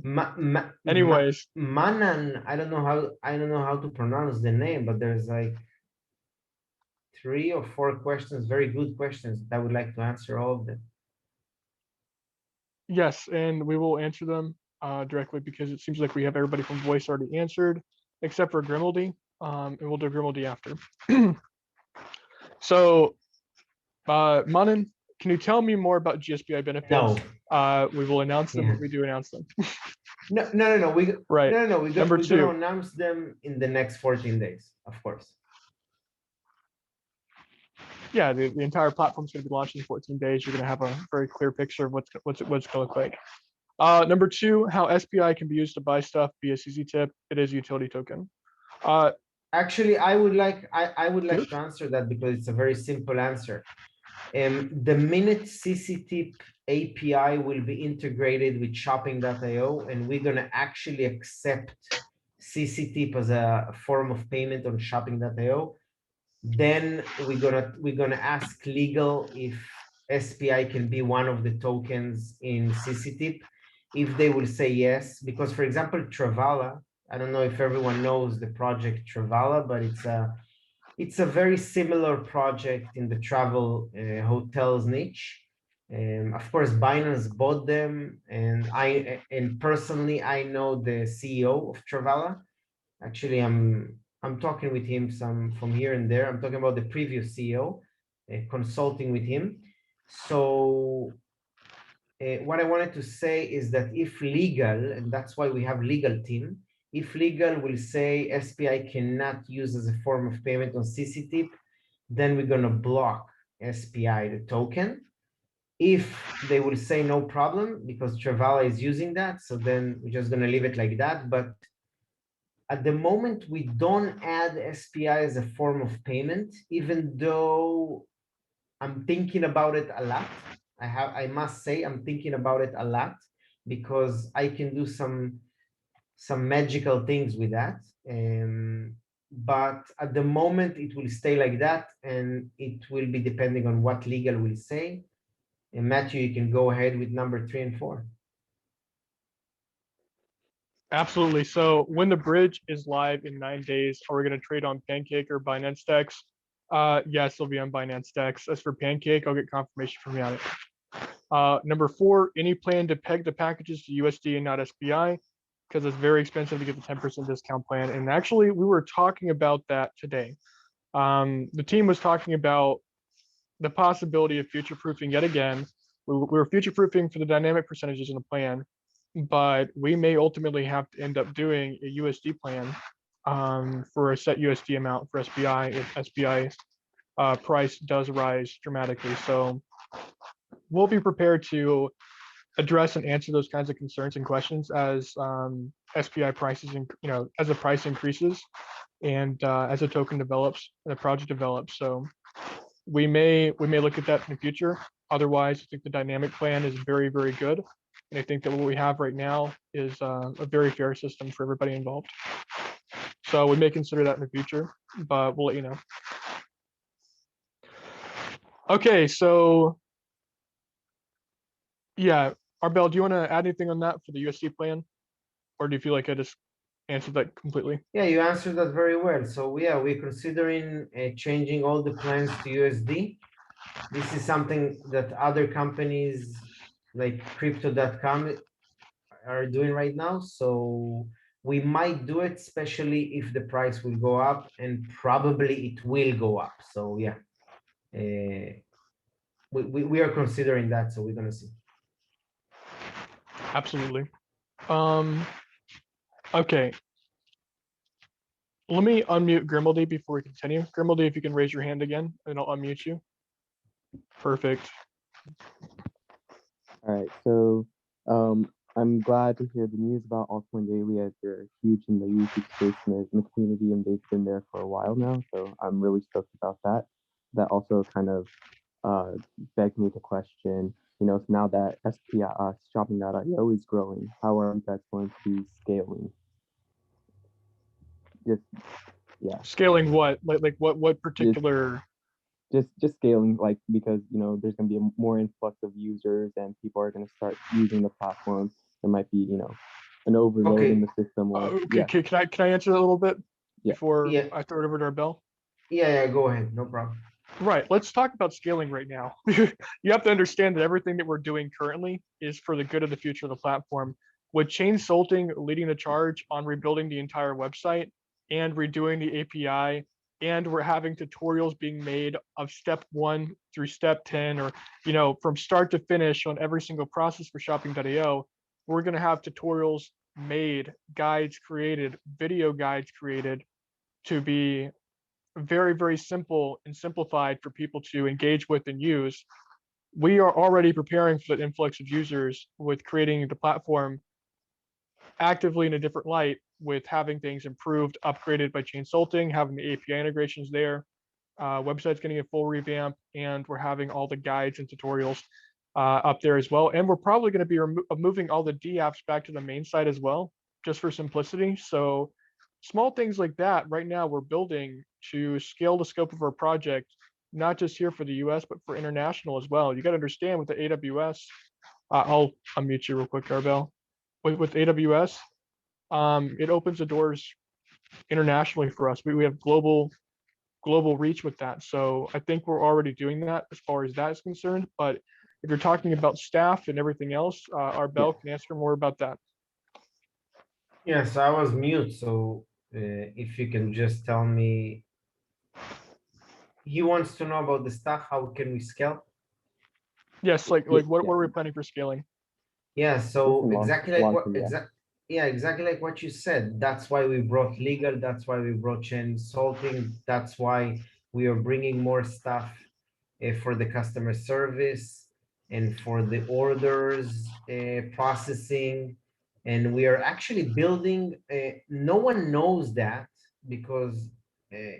Anyways, Manan, I don't know how to pronounce the name, but there's like 3 or 4 questions, very good questions that I would like to answer all of them. yes, and we will answer them directly because it seems like we have everybody from voice already answered, except for Grimaldi. And we'll do Grimaldi after. So, Manan, can you tell me more about GSPI benefits? No. We will announce them Yeah. when we do announce them. No. Right. We're Number gonna 2. announce them in the next 14 days, of course. Yeah, the entire platform is going to be launched in 14 days. You're going to have a very clear picture of what's going to look like. Number 2, how SPI can be used to buy stuff via CZ tip. It is a utility token. Actually, I would like Good. to answer that because it's a very simple answer. The minute CCTip API will be integrated with shopping.io, and we're gonna actually accept CCTip as a form of payment on shopping.io, then we're gonna ask legal if SPI can be one of the tokens in CCTip. If they will say yes, because for example, Travala, I don't know if everyone knows the project Travala, but it's a very similar project in the travel hotels niche. Of course, Binance bought them, and personally I know the CEO of Travala. Actually, I'm talking with him from here and there. I'm talking about the previous CEO, consulting with him. So what I wanted to say is that if legal, and that's why we have legal team, if legal will say SPI cannot use as a form of payment on CCTip, then we're going to block SPI, the token. If they will say no problem because Travala is using that, so then we're just going to leave it like that. But at the moment, we don't add SPI as a form of payment, even though I'm thinking about it a lot. I must say I'm thinking about it a lot because I can do some magical things with that. But at the moment it will stay like that, and it will be depending on what legal will say. And Matthew, you can go ahead with number 3 and 4. Absolutely. So when the bridge is live in 9 days, are we going to trade on Pancake or Binance Dex? Yes, it'll be on Binance Dex. As for Pancake, I'll get confirmation from you on it. Number 4, any plan to peg the packages to USD and not SPI? Because it's very expensive to get the 10% discount plan. And actually, we were talking about that today. The team was talking about the possibility of future-proofing yet again. We were future-proofing for the dynamic percentages in the plan, but we may ultimately have to end up doing a USD plan for a set USD amount for SPI if SPI price does rise dramatically. So we'll be prepared to address and answer those kinds of concerns and questions as SPI prices, as the price increases and as the token develops and the project develops. So we may look at that in the future. Otherwise, I think the dynamic plan is very, very good. And I think that what we have right now is a very fair system for everybody involved. So we may consider that in the future, but we'll let you know. Okay, so yeah, Arbel, do you want to add anything on that for the USD plan? Or do you feel like I just answered that completely? Yeah, you answered that very well. So we're considering changing all the plans to USD. This is something that other companies like crypto.com are doing right now. So we might do it, especially if the price will go up, and probably it will go up. So yeah, we are considering that, so we're gonna see. Absolutely. Okay. Let me unmute Grimaldi before we continue. Grimaldi, if you can raise your hand again, and I'll unmute you. Perfect. All right, so I'm glad to hear the news about Altcoin Daily, as they're huge in the YouTube space and in the community, and they've been there for a while now. So I'm really stoked about that. That also kind of begged me to question, you know, now that SPI shopping.io is growing, how are you guys going to be scaling? Just yeah. Scaling what? Like what particular? Just scaling, like, because you know there's going to be a more influx of users and people are going to start using the platform. There might be, you know, an overload in the system. Or, okay, can I answer that a little bit before I throw it over to Arbel? Yeah, go ahead, no problem. Right, let's talk about scaling right now. You have to understand that everything that we're doing currently is for the good of the future of the platform. With Chain Salting leading the charge on rebuilding the entire website and redoing the API, and we're having tutorials being made of step 1 through step 10, or, you know, from start to finish on every single process for shopping.io, we're going to have tutorials made, guides created, video guides created to be very, very simple and simplified for people to engage with and use. We are already preparing for the influx of users with creating the platform actively in a different light, with having things improved, upgraded by Chain Salting, having the API integrations there, website's getting a full revamp, and we're having all the guides and tutorials up there as well. And we're probably going to be moving all the D apps back to the main site as well, just for simplicity. So small things like that right now we're building to scale the scope of our project, not just here for the US, but for international as well. You got to understand with the AWS, I'll unmute you real quick, Arbel. With AWS, it opens the doors internationally for us. We have global reach with that. So I think we're already doing that as far as that is concerned. But if you're talking about staff and everything else, Arbel can answer more about that. Yes, I was mute, so if you can just tell me, he wants to know about the staff, how can we scale? Yes, like what are we planning for scaling? Yeah, so exactly like what exactly like what you said. That's why we brought legal, that's why we brought Chain Salting, that's why we are bringing more stuff for the customer service and for the orders processing. And we are actually building, no one knows that because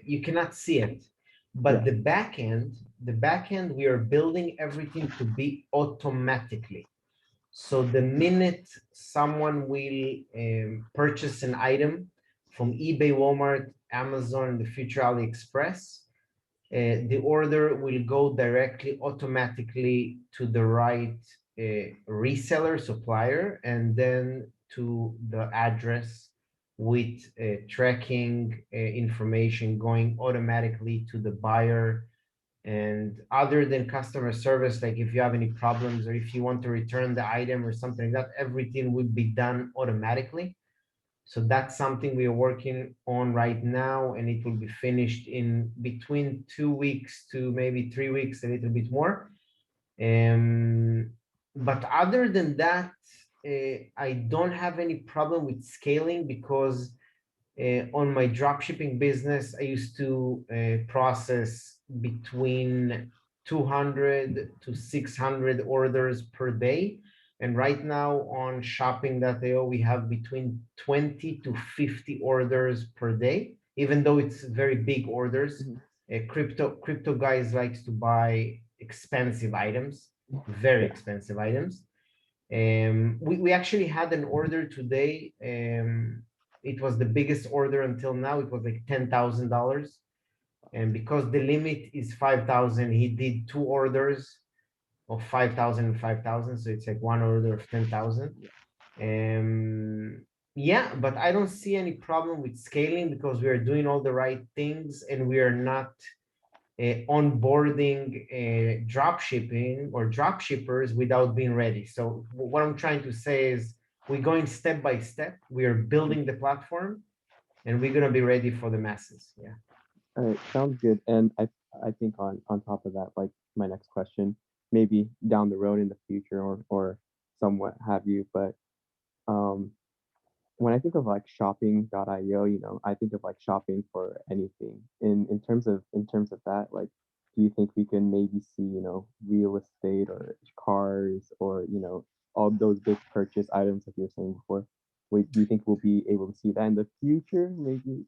you cannot see it, but the back end, we are building everything to be automatically. So the minute someone will purchase an item from eBay, Walmart, Amazon, in the future AliExpress, the order will go directly automatically to the right reseller, supplier, and then to the address with tracking information going automatically to the buyer. And other than customer service, like if you have any problems or if you want to return the item or something like that, everything would be done automatically. So that's something we are working on right now, and it will be finished in between 2 weeks to maybe 3 weeks, a little bit more. But other than that, I don't have any problem with scaling because on my dropshipping business, I used to process between 200 to 600 orders per day. And right now on shopping.io, we have between 20 to 50 orders per day, even though it's very big orders. Crypto guys likes to buy expensive items, very expensive items. We actually had an order today. It was the biggest order until now. It was like $10,000. And because the limit is 5,000, he did 2 orders of 5,000 and 5,000. So it's like 1 order of 10,000. Yeah, but I don't see any problem with scaling because we are doing all the right things and we are not onboarding drop shipping or drop shippers without being ready. So what I'm trying to say is We're going step by step. We are building the platform, and we're gonna be ready for the masses. Yeah. All right, sounds good. And I think on top of that, like my next question, maybe down the road in the future or somewhat have you, but um when I think of like shopping.io, you know, I think of like shopping for anything. In terms of that, like, do you think we can maybe see, you know, real estate or cars or, you know, all those big purchase items like you were saying before? Wait, do you think we'll be able to see that in the future, maybe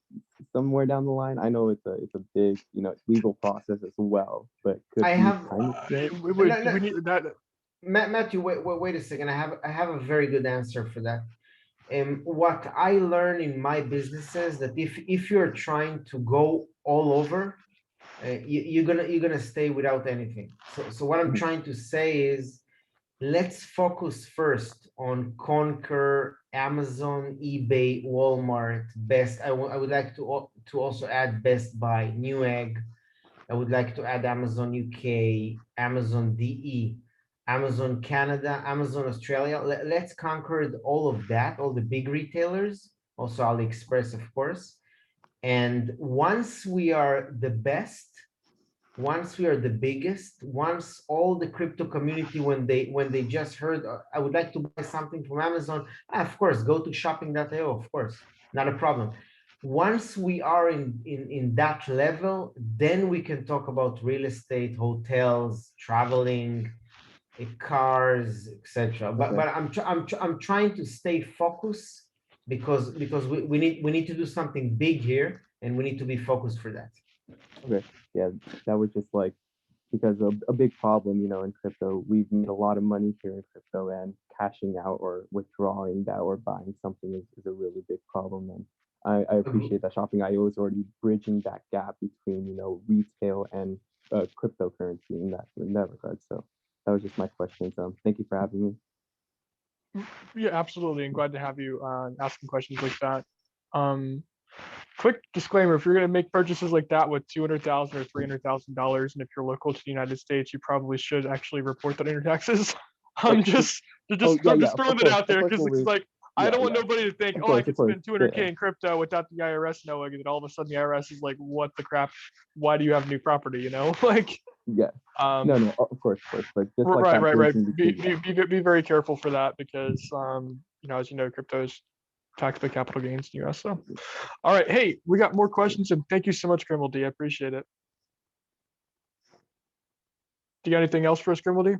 somewhere down the line? I know it's a big, you know, legal process as well, but could I we have kind of see it? no, We need that. Matthew, wait a second. I have a very good answer for that. What I learn in my businesses that if you're trying to go all over, you're gonna stay without anything. So what I'm Mhm. trying to say is, let's focus first on Conquer, Amazon, eBay, Walmart, Best. I would like to also add Best Buy, Newegg. I would like to add Amazon UK, Amazon DE, Amazon Canada, Amazon Australia. Let's conquer all of that, all the big retailers, also AliExpress, of course. And once we are the best, once we are the biggest, once all the crypto community, when they just heard, I would like to buy something from Amazon, of course, go to shopping.io, of course, not a problem. Once we are in that level, then we can talk about real estate, hotels, traveling, cars, etc. But Okay. I'm trying to stay focused because we need to do something big here, and we need to be focused for that. Okay. Yeah, that was just like because a big problem, you know, in crypto, we've made a lot of money here in crypto and cashing out or withdrawing that or buying something is a really big problem. And I appreciate that Shopping.io is already bridging that gap between, you know, retail and cryptocurrency in that regard. So that was just my questions. Thank you for having me. Yeah, absolutely, and glad to have you asking questions like that. Um, quick disclaimer: if you're going to make purchases like that with $200,000 or $300,000, and if you're local to the United States, you probably should actually report that in your taxes. I'm just Oh yeah, yeah, just throwing that out of there course because we'll it's like I yeah, don't want yeah, nobody to think, of oh, I course, could of course. spend 200K in crypto without the IRS knowing, and then all of a sudden the IRS is like, what the crap? Why do you have new property? You know, like Yeah. No, of course, but just like right, that right, right. bridging Be, between, be, be, be very careful for that because, you know, as you know, crypto is taxed by capital gains in the US. So, all right. Hey, we got more questions and thank you so much, Grimble D. I appreciate it. Do you got anything else for us, Grimble D?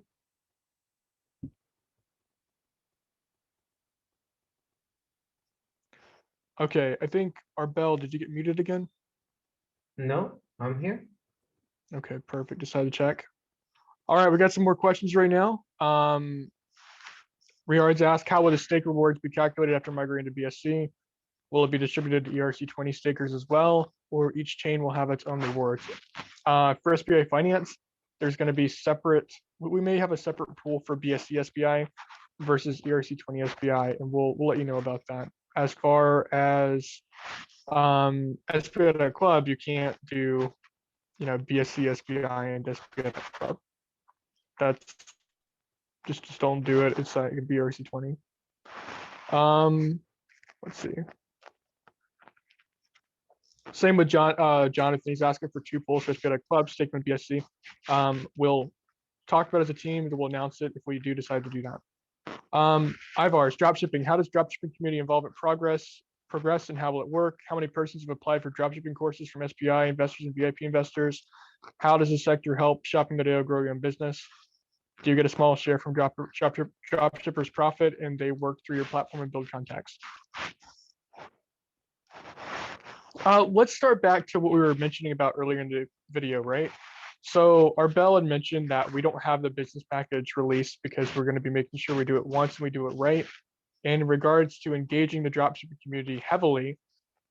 Okay. I think Arbel, did you get muted again? No, I'm here. Okay, perfect. Just had to check. All right. We got some more questions right now. Riards asked, how will the stake rewards be calculated after migrating to BSC? Will it be distributed to ERC20 stakers as well, or each chain will have its own rewards? For SBI Finance, there's going to be separate. We may have a separate pool for BSC SBI versus ERC20 SBI, and we'll let you know about that. As far as SBI Club, you can't do, you know, BSC SBI and SBI Club. That's just don't do it. It's it could be ERC20. Let's see. Same with Jonathan. He's asking for 2 pools for SBI Club, Stakeman BSC. We'll talk about it as a team and we'll announce it if we do decide to do that. Ivar's dropshipping. How does dropshipping community involvement progress and how will it work? How many persons have applied for dropshipping courses from SBI investors and VIP investors? How does the sector help shopping.io grow your own business? Do you get a small share from dropshippers' profit and they work through your platform and build contacts? Let's start back to what we were mentioning about earlier in the video, right? So Arbel had mentioned that we don't have the business package released because we're going to be making sure we do it once and we do it right. And in regards to engaging the dropshipping community heavily,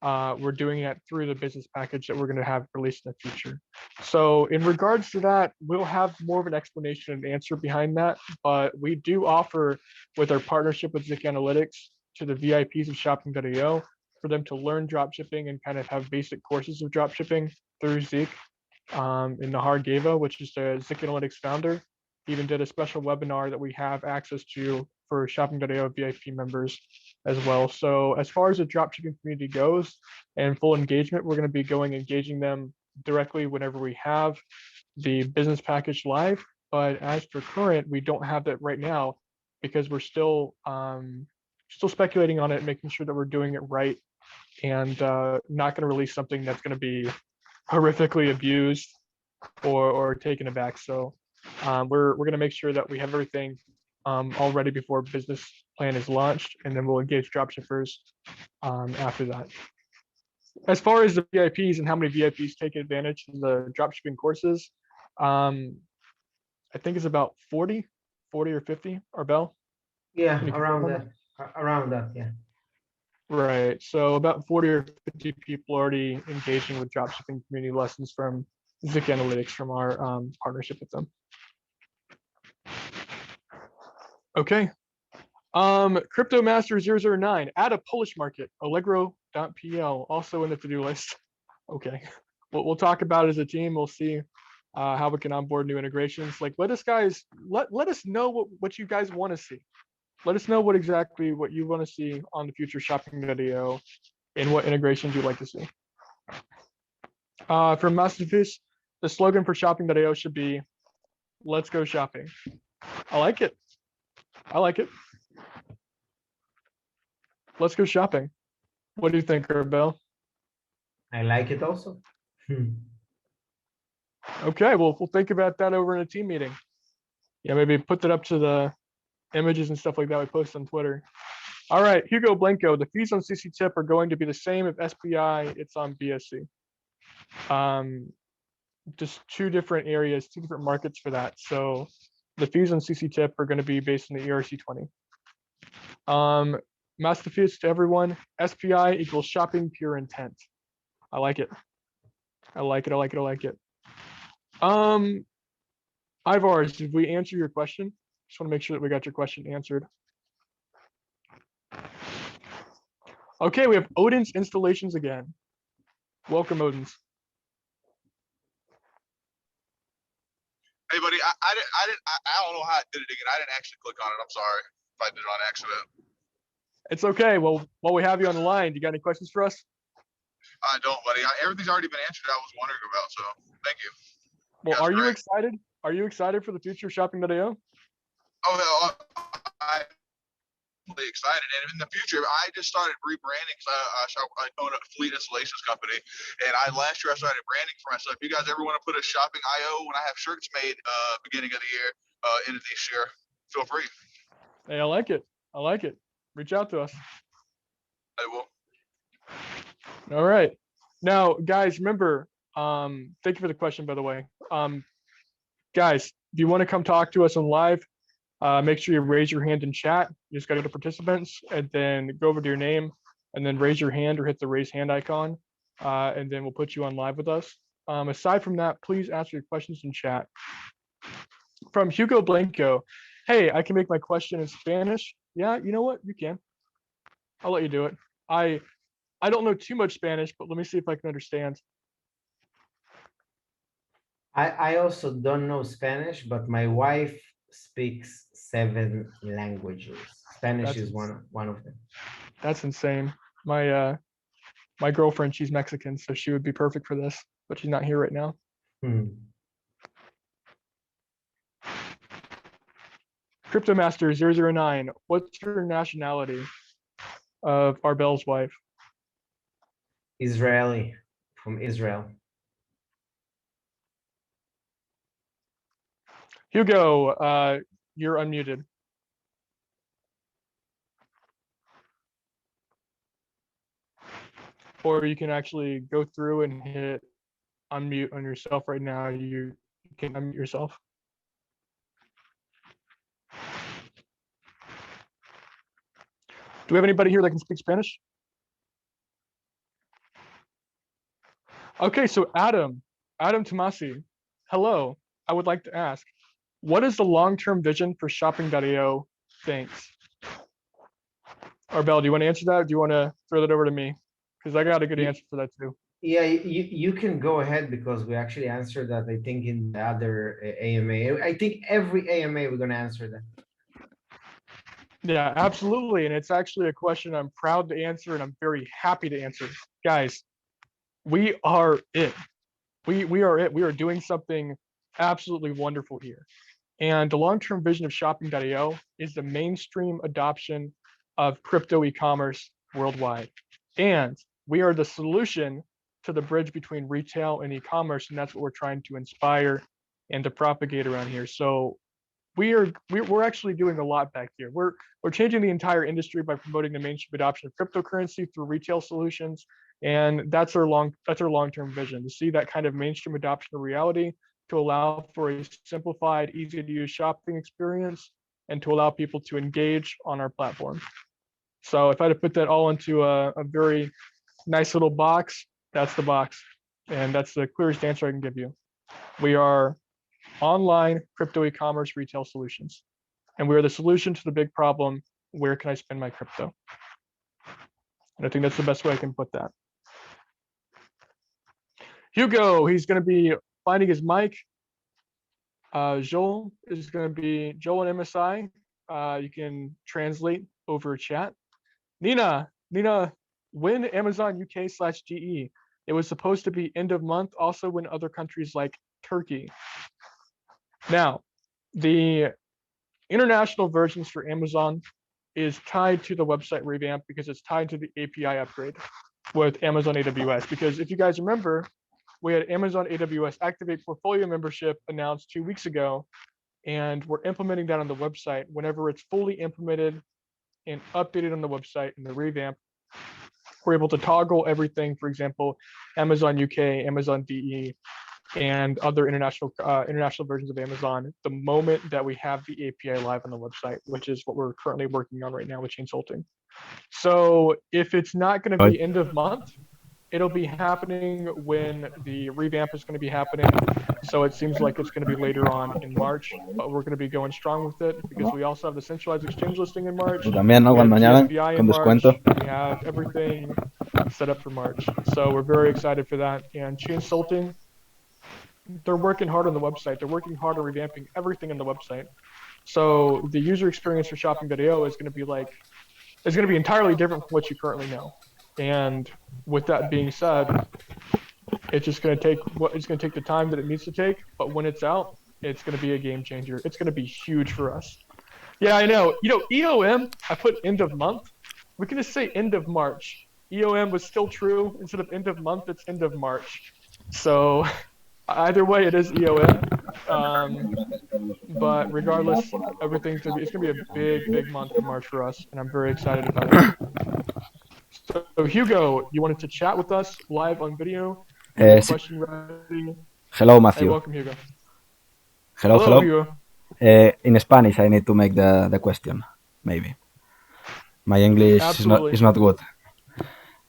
we're doing it through the business package that we're going to have released in the future. So in regards to that, we'll have more of an explanation and answer behind that. But we do offer, with our partnership with Zik Analytics, to the VIPs of shopping.io, for them to learn dropshipping and kind of have basic courses of dropshipping through Zik. And Nahar Geva, which is the Zik Analytics founder, even did a special webinar that we have access to for Shopping.io VIP members as well. So as far as the dropshipping community goes and full engagement, we're going to be engaging them directly whenever we have the business package live. But as for current, we don't have that right now because we're still speculating on it, making sure that we're doing it right, and not going to release something that's going to be horrifically abused or taken aback. So we're going to make sure that we have everything all ready before business plan is launched, and then we'll engage dropshippers after that. As far as the VIPs and how many VIPs take advantage of the dropshipping courses, I think it's about 40 or 50, Arbel? Yeah, Can you around confirm that. Around that, yeah. Right. So about 40 or 50 people already engaging with dropshipping community lessons from Zik Analytics from our partnership with them. Okay. Crypto Master 009, add a Polish market, Allegro.pl, also in the to-do list. Okay. We'll talk about it as a team. We'll see how we can onboard new integrations. Like, let us know what you guys want to see. Let us know what you want to see on the future Shopping.io and what integrations you'd like to see. From Masterpiece, the slogan for Shopping.io should be, let's go shopping. I like it. I like it. Let's go shopping. What do you think, Arbel? I like it also. Okay, well, we'll think about that over in a team meeting. Yeah, maybe put that up to the images and stuff like that we post on Twitter. All right, Hugo Blanco, the fees on CC Tip are going to be the same if SPI, it's on BSC. Just two different areas, two different markets for that. So the fees on CC Tip are going to be based on the ERC20. Masterpiece to everyone, SPI equals shopping pure intent. I like it. I like it. I like it. I like it. Ivars, did we answer your question? Just want to make sure that we got your question answered. Okay, we have Odin's installations again. Welcome, Odin's. Hey, buddy, I don't know how I did it again. I didn't actually click on it. I'm sorry if I did it on accident. It's okay. Well, while we have you on the line, you got any questions for us? I don't, buddy. Everything's already been answered. I was wondering about, so thank you. Well, are you great. excited? Are you excited for the future of Shopping.io? Oh, I'm really excited. And in the future, I just started rebranding because I own a fleet installations company. And last year I started branding for myself. If you guys ever want to put a Shopping.io when I have shirts made beginning of the year into this year, feel free. Hey, I like it. I like it. Reach out to us. I will. All right. Now, guys, remember, thank you for the question, by the way. Guys, if you want to come talk to us on live, make sure you raise your hand in chat. You just got to go to participants and then go over to your name and then raise your hand or hit the raise hand icon. And then we'll put you on live with us. Aside from that, please ask your questions in chat. From Hugo Blanco, hey, I can make my question in Spanish. Yeah, you know what? You can. I'll let you do it. I don't know too much Spanish, but let me see if I can understand. I also don't know Spanish, but my wife speaks 7 languages. Spanish is one of them. That's insane. My girlfriend, she's Mexican, so she would be perfect for this, but she's not here right now. Cryptomaster 009, what's your nationality of Arbel's wife? Israeli, from Israel. Hugo, you're unmuted. Or you can actually go through and hit unmute on yourself right now. You can unmute yourself. Do we have anybody here that can speak Spanish? Okay, so Adam Tomasi, hello. I would like to ask, what is the long-term vision for Shopping.io? Thanks. Arbel, do you want to answer that? Or do you want to throw that over to me? Because I got a good answer for that too. Yeah, you can go ahead because we actually answered that, I think, in the other AMA. I think every AMA we're going to answer that. Yeah, absolutely. And it's actually a question I'm proud to answer and I'm very happy to answer. Guys, we are it. We are it. We are doing something absolutely wonderful here. And the long-term vision of shopping.io is the mainstream adoption of crypto e-commerce worldwide. And we are the solution to the bridge between retail and e-commerce, and that's what we're trying to inspire and to propagate around here. So we're actually doing a lot back here. We're changing the entire industry by promoting the mainstream adoption of cryptocurrency through retail solutions, and that's our long-term vision, to see that kind of mainstream adoption of reality, to allow for a simplified, easy to use shopping experience, and to allow people to engage on our platform. So if I had to put that all into a very nice little box, that's the box, and that's the clearest answer I can give you. We are online crypto e-commerce retail solutions. And we're the solution to the big problem, where can I spend my crypto? And I think that's the best way I can put that. Hugo, he's going to be finding his mic. Joel is going to be Joel and MSI. You can translate over chat. Nina, when Amazon UK/GE? It was supposed to be end of month, also in other countries like Turkey. Now, the international versions for Amazon is tied to the website revamp because it's tied to the API upgrade with Amazon AWS. Because if you guys remember, we had Amazon AWS Activate Portfolio membership announced 2 weeks ago, and we're implementing that on the website. Whenever it's fully implemented and updated on the website in the revamp, we're able to toggle everything, for example, Amazon UK, Amazon DE, and other international versions of Amazon the moment that we have the API live on the website, which is what we're currently working on right now with Chainsulting. So if it's not going to be end of month, it'll be happening when the revamp is going to be happening. So it seems like it's going to be later on in March, but we're going to be going strong with it because we also have the centralized exchange listing in March. Tú también, ¿no? We have Cuando añadan GSBI con in March. descuento. We have everything set up for March. So we're very excited for that. And Chainsulting, they're working hard on the website. They're working hard on revamping everything on the website. So the user experience for shopping.io is going to be entirely different from what you currently know. And with that being said, it's just going to take the time that it needs to take. But when it's out, it's going to be a game changer. It's going to be huge for us. Yeah, I know. EOM, I put end of month. We can just say end of March. EOM was still true. Instead of end of month, it's end of March. So either way, it is EOM. But regardless, it's going to be a big month for March for us, and I'm very excited about it. So Hugo, you wanted to chat with us live on video? Question ready? Hello, Matthew. Hey, welcome, Hugo. Hello. Hugo. In Spanish, I need to make the question, maybe. My English is not good.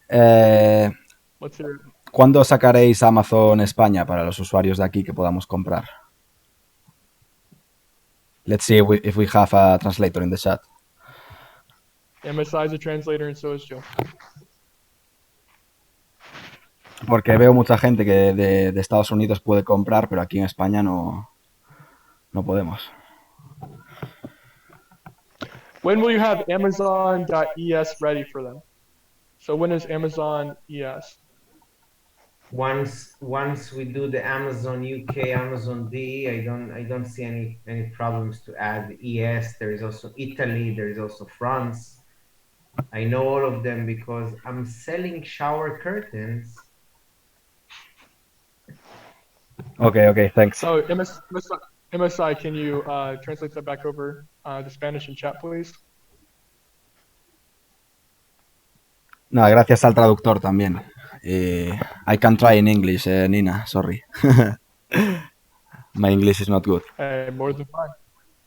Let's hear it. ¿Cuándo sacaréis Amazon España para los usuarios de aquí que podamos comprar? Let's see if we have a translator in the chat. MSI is a translator and so is Joe. Porque veo mucha gente que de Estados Unidos puede comprar, pero aquí en España no podemos. When will you have Amazon.es ready for them? So when is Amazon ES? Once we do the Amazon UK, Amazon D, I don't see any problems to add ES. There is also Italy, there is also France. I know all of them because I'm selling shower curtains. Okay, thanks. So MSI, can you translate that back over to Spanish in chat, please? No, gracias al traductor también. I can try in English, Nina, sorry. My English is not good. More than fine.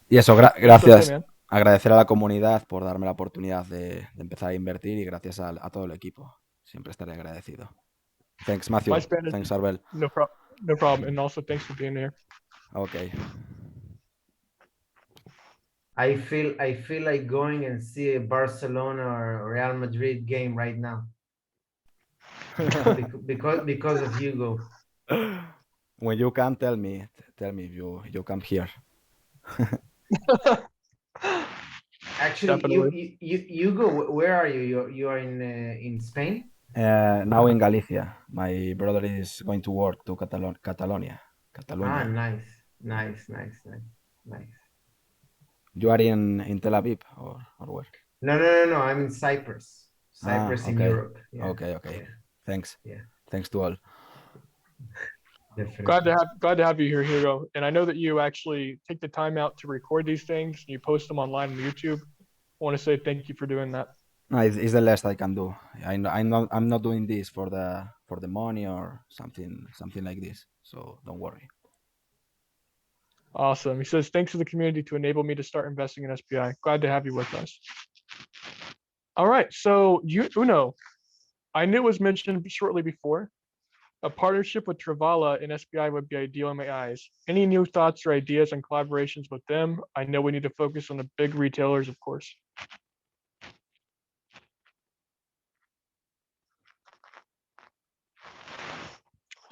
Y eso, gracias. Okay, agradecer a la comunidad por darme la oportunidad de empezar a invertir y gracias a todo el equipo. Siempre estaré agradecido. Thanks, Matthew. Thanks, Arbel. No problem. And also thanks for being here. Okay. I feel like going and see a Barcelona or Real Madrid game right now. Because of Hugo. When you come, tell me if you come here. Actually, Definitely. Hugo, where are you? You are in Spain? Now in Galicia, my brother is going to work to Catalonia. Ah, nice, nice, nice, nice, nice. You are in Tel Aviv or where? No. I'm in Cyprus. Cyprus in Okay. Europe. Yeah. Okay. Yeah. Thanks. Yeah. Thanks to all. Definitely. Glad to have you here, Hugo. And I know that you actually take the time out to record these things and you post them online on YouTube. I want to say thank you for doing that. No, it's the least I can do. I'm not doing this for the money or something like this. So don't worry. Awesome. He says, thanks to the community to enable me to start investing in SPI. Glad to have you with us. All right. So Uno, I knew it was mentioned shortly before. A partnership with Travala and SPI would be ideal in my eyes. Any new thoughts or ideas on collaborations with them? I know we need to focus on the big retailers, of course.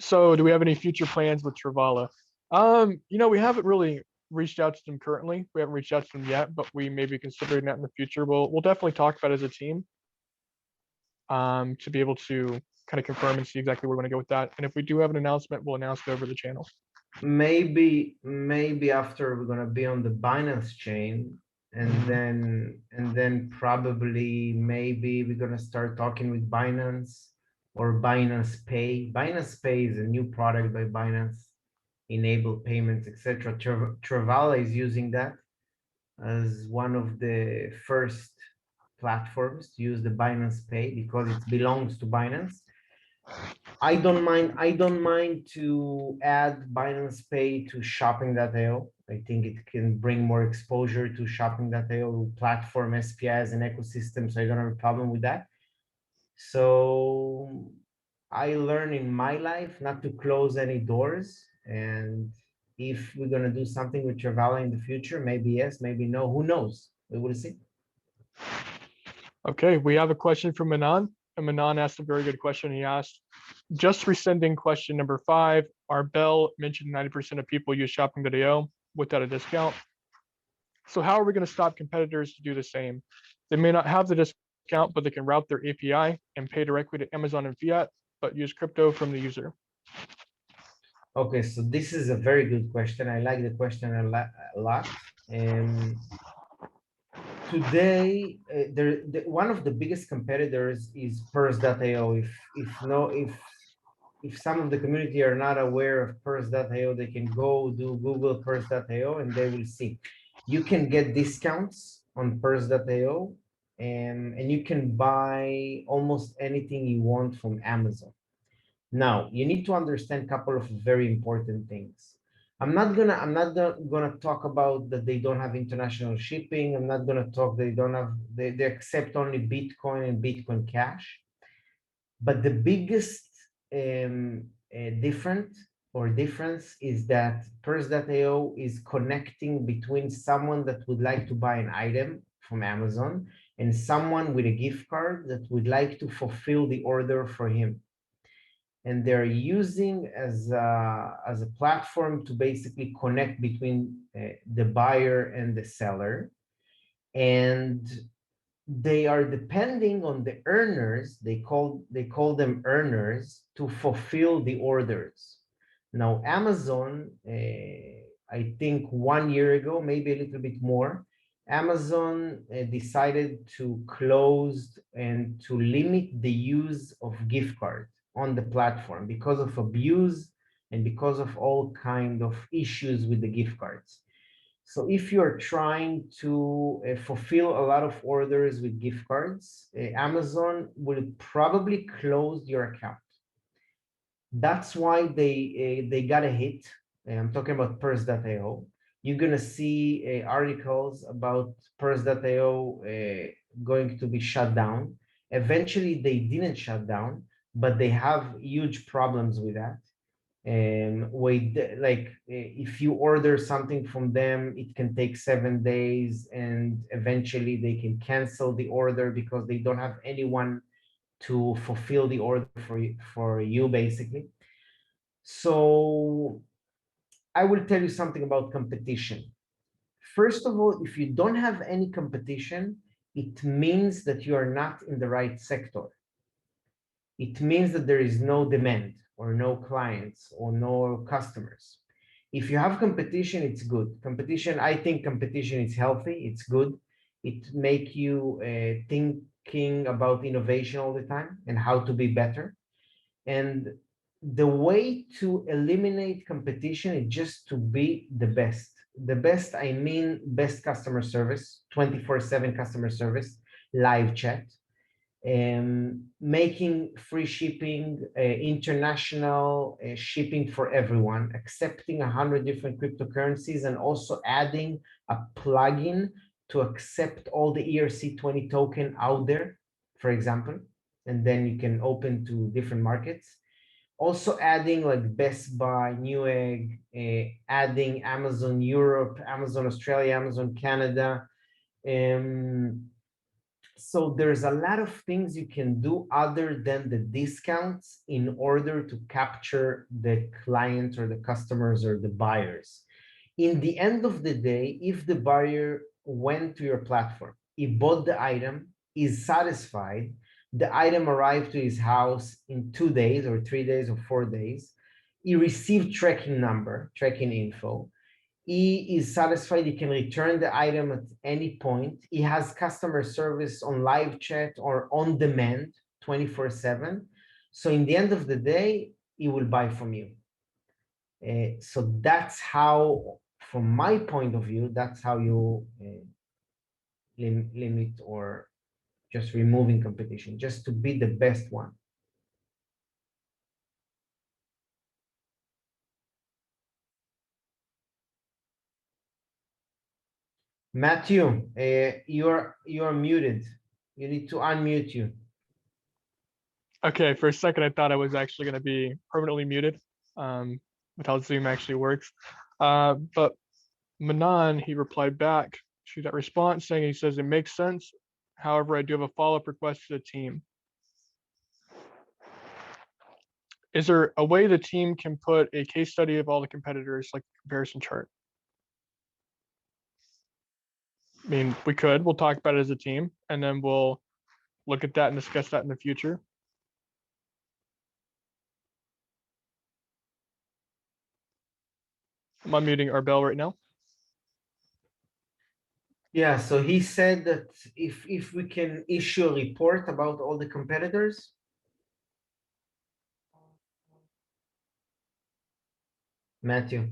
So do we have any future plans with Travala? We haven't really reached out to them currently. We haven't reached out to them yet, but we may be considering that in the future. We'll definitely talk about it as a team to be able to kind of confirm and see exactly where we're going to go with that. And if we do have an announcement, we'll announce it over the channel. Maybe after we're gonna be on the Binance chain, and then probably maybe we're gonna start talking with Binance or Binance Pay. Binance Pay is a new product by Binance, enable payments, etc. Travala is using that as one of the first platforms to use the Binance Pay because it belongs to Binance. I don't mind to add Binance Pay to shopping.io. I think it can bring more exposure to shopping.io platform SPI as an ecosystem, so I don't have a problem with that. So I learned in my life not to close any doors, and if we're gonna do something with Travala in the future, maybe yes, maybe no, who knows? We will see. Okay, we have a question from Manan. And Manan asked a very good question. He asked, just rescinding question number 5, Arbel mentioned 90% of people use shopping.io without a discount. So how are we going to stop competitors to do the same? They may not have the discount, but they can route their API and pay directly to Amazon and fiat, but use crypto from the user. Okay, so this is a very good question. I like the question a lot. Today, one of the biggest competitors is Purse.io. If some of the community are not aware of Purse.io, they can go do Google Purse.io and they will see. You can get discounts on Purse.io, and you can buy almost anything you want from Amazon. Now, you need to understand a couple of very important things. I'm not gonna talk about that they don't have international shipping. I'm not gonna talk they accept only Bitcoin and Bitcoin Cash. But the biggest difference is that Purse.io is connecting between someone that would like to buy an item from Amazon and someone with a gift card that would like to fulfill the order for him. And they're using as a platform to basically connect between the buyer and the seller. And they are depending on the earners, they call them earners, to fulfill the orders. Now, Amazon, I think 1 year ago, maybe a little bit more, Amazon decided to close and to limit the use of gift cards on the platform because of abuse and because of all kind of issues with the gift cards. So if you're trying to fulfill a lot of orders with gift cards, Amazon will probably close your account. That's why they got a hit. I'm talking about Purse.io. You're gonna see articles about Purse.io going to be shut down. Eventually, they didn't shut down, but they have huge problems with that. If you order something from them, it can take 7 days, and eventually they can cancel the order because they don't have anyone to fulfill the order for you basically. So I will tell you something about competition. First of all, if you don't have any competition, it means that you are not in the right sector. It means that there is no demand or no clients or no customers. If you have competition, it's good. Competition, I think competition is healthy, it's good. It make you thinking about innovation all the time and how to be better. And the way to eliminate competition is just to be the best. The best, I mean, best customer service, 24/7 customer service, live chat, making free shipping, international shipping for everyone, accepting 100 different cryptocurrencies, and also adding a plugin to accept all the ERC20 token out there, for example, and then you can open to different markets. Also adding like Best Buy, Newegg, adding Amazon Europe, Amazon Australia, Amazon Canada. So there's a lot of things you can do other than the discounts in order to capture the clients or the customers or the buyers. In the end of the day, if the buyer went to your platform, he bought the item, is satisfied, the item arrived to his house in 2 days or 3 days or 4 days, he received tracking number, tracking info, he is satisfied, he can return the item at any point. He has customer service on live chat or on demand 24/7. So in the end of the day, he will buy from you. So that's how, from my point of view, that's how you limit or just removing competition, just to be the best one. Matthew, you're muted. You need to unmute you. Okay, for a second, I thought I was actually going to be permanently muted with how Zoom actually works. But Manan, he replied back to that response saying, he says, it makes sense. However, I do have a follow-up request to the team. Is there a way the team can put a case study of all the competitors, like a comparison chart? I mean, we'll talk about it as a team, and then we'll look at that and discuss that in the future. I'm unmuting Arbel right now. Yeah, so he said that if we can issue a report about all the competitors. Matthew.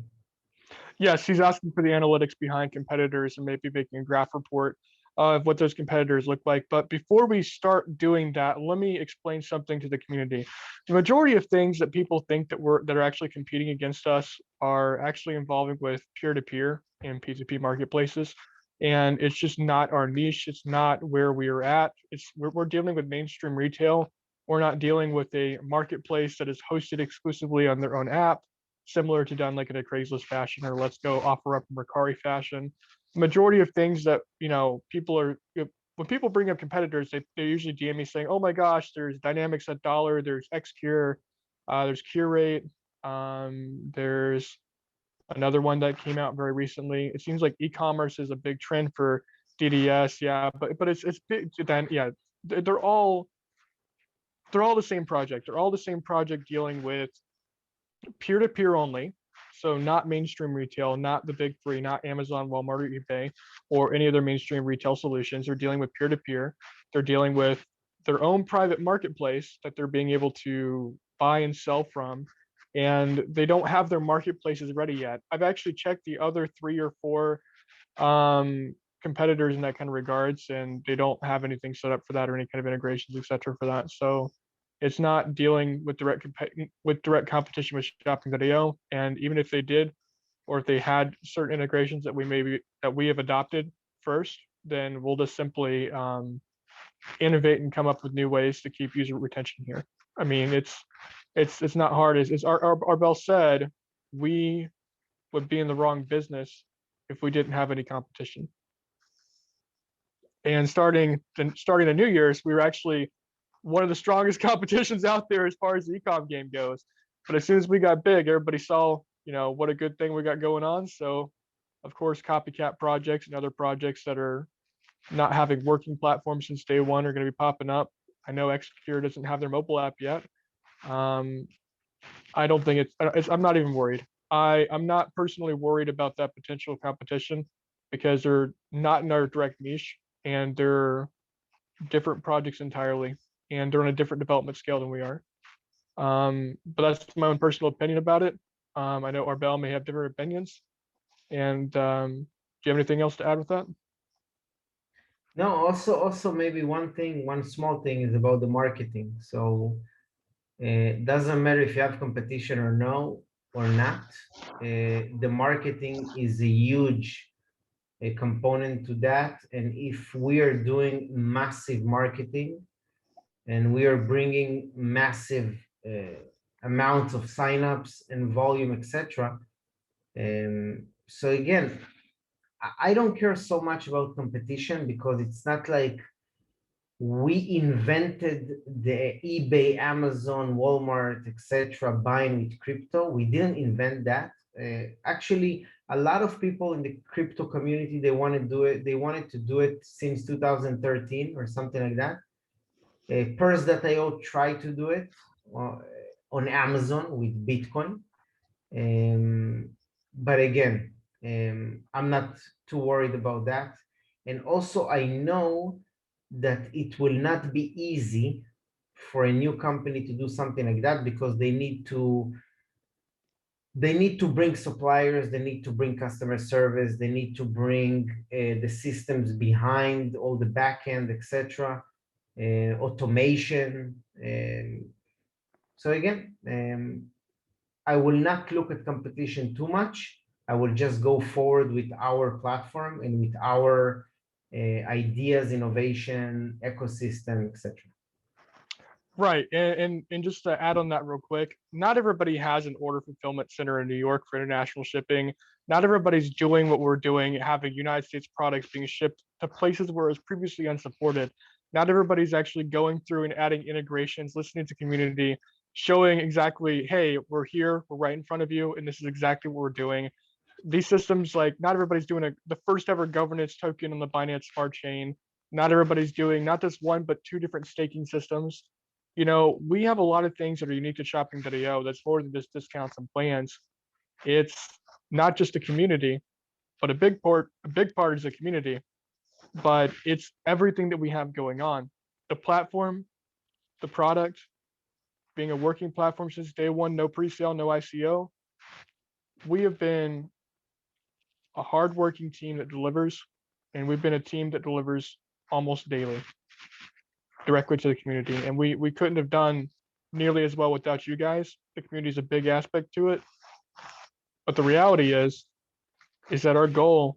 Yes, he's asking for the analytics behind competitors and maybe making a graph report of what those competitors look like. But before we start doing that, let me explain something to the community. The majority of things that people think that are actually competing against us are actually involving with peer-to-peer and P2P marketplaces. And it's just not our niche. It's not where we are at. We're dealing with mainstream retail. We're not dealing with a marketplace that is hosted exclusively on their own app, similar to done like in a Craigslist fashion or Let's Go offer up in Mercari fashion. The majority of things that, when people bring up competitors, they usually DM me saying, oh my gosh, there's Dynamics at $1, there's Xcure, there's Curate, there's another one that came out very recently. It seems like e-commerce is a big trend for DDS, yeah, but it's big. Then yeah, they're all the same project. They're all the same project dealing with peer-to-peer only. So not mainstream retail, not the big three, not Amazon, Walmart, or eBay, or any other mainstream retail solutions. They're dealing with peer-to-peer. They're dealing with their own private marketplace that they're being able to buy and sell from. And they don't have their marketplaces ready yet. I've actually checked the other 3 or 4 competitors in that kind of regards, and they don't have anything set up for that or any kind of integrations, etc. for that. So it's not dealing with direct competition with shopping.io. And even if they did, or if they had certain integrations that we have adopted first, then we'll just simply innovate and come up with new ways to keep user retention here. I mean, it's not hard. As Arbel said, we would be in the wrong business if we didn't have any competition. And starting the New Year's, we were actually one of the strongest competitions out there as far as the e-com game goes. But as soon as we got big, everybody saw, what a good thing we got going on. So of course, copycat projects and other projects that are not having working platforms since day one are going to be popping up. I know Xcure doesn't have their mobile app yet. I don't think I'm not even worried. I'm not personally worried about that potential competition because they're not in our direct niche and they're different projects entirely and they're on a different development scale than we are. But that's my own personal opinion about it. I know Arbel may have different opinions. And do you have anything else to add with that? No, also maybe one small thing is about the marketing. So it doesn't matter if you have competition or no or not. The marketing is a huge component to that. And if we are doing massive marketing and we are bringing massive amounts of signups and volume, etc. So again, I don't care so much about competition because it's not like we invented the eBay, Amazon, Walmart, etc. buying with crypto. We didn't invent that. Actually, a lot of people in the crypto community, they want to do it. They wanted to do it since 2013 or something like that. Purse.io tried to do it on Amazon with Bitcoin. But again, I'm not too worried about that. And also, I know that it will not be easy for a new company to do something like that because they need to bring suppliers, they need to bring customer service, they need to bring the systems behind all the backend, etc., automation. So again, I will not look at competition too much. I will just go forward with our platform and with our ideas, innovation, ecosystem, etc. Right, and just to add on that real quick, not everybody has an order fulfillment center in New York for international shipping. Not everybody's doing what we're doing, having United States products being shipped to places where it was previously unsupported. Not everybody's actually going through and adding integrations, listening to community, showing exactly, hey, we're here, we're right in front of you, and this is exactly what we're doing. These systems, like not everybody's doing the first ever governance token on the Binance Smart Chain. Not everybody's doing not just one, but two different staking systems. We have a lot of things that are unique to shopping.io that's more than just discounts and plans. It's not just a community, but a big part is the community, but it's everything that we have going on. The platform, the product, being a working platform since day one, no pre-sale, no ICO. We have been a hardworking team that delivers, and we've been a team that delivers almost daily directly to the community. And we couldn't have done nearly as well without you guys. The community is a big aspect to it. But the reality is that our goal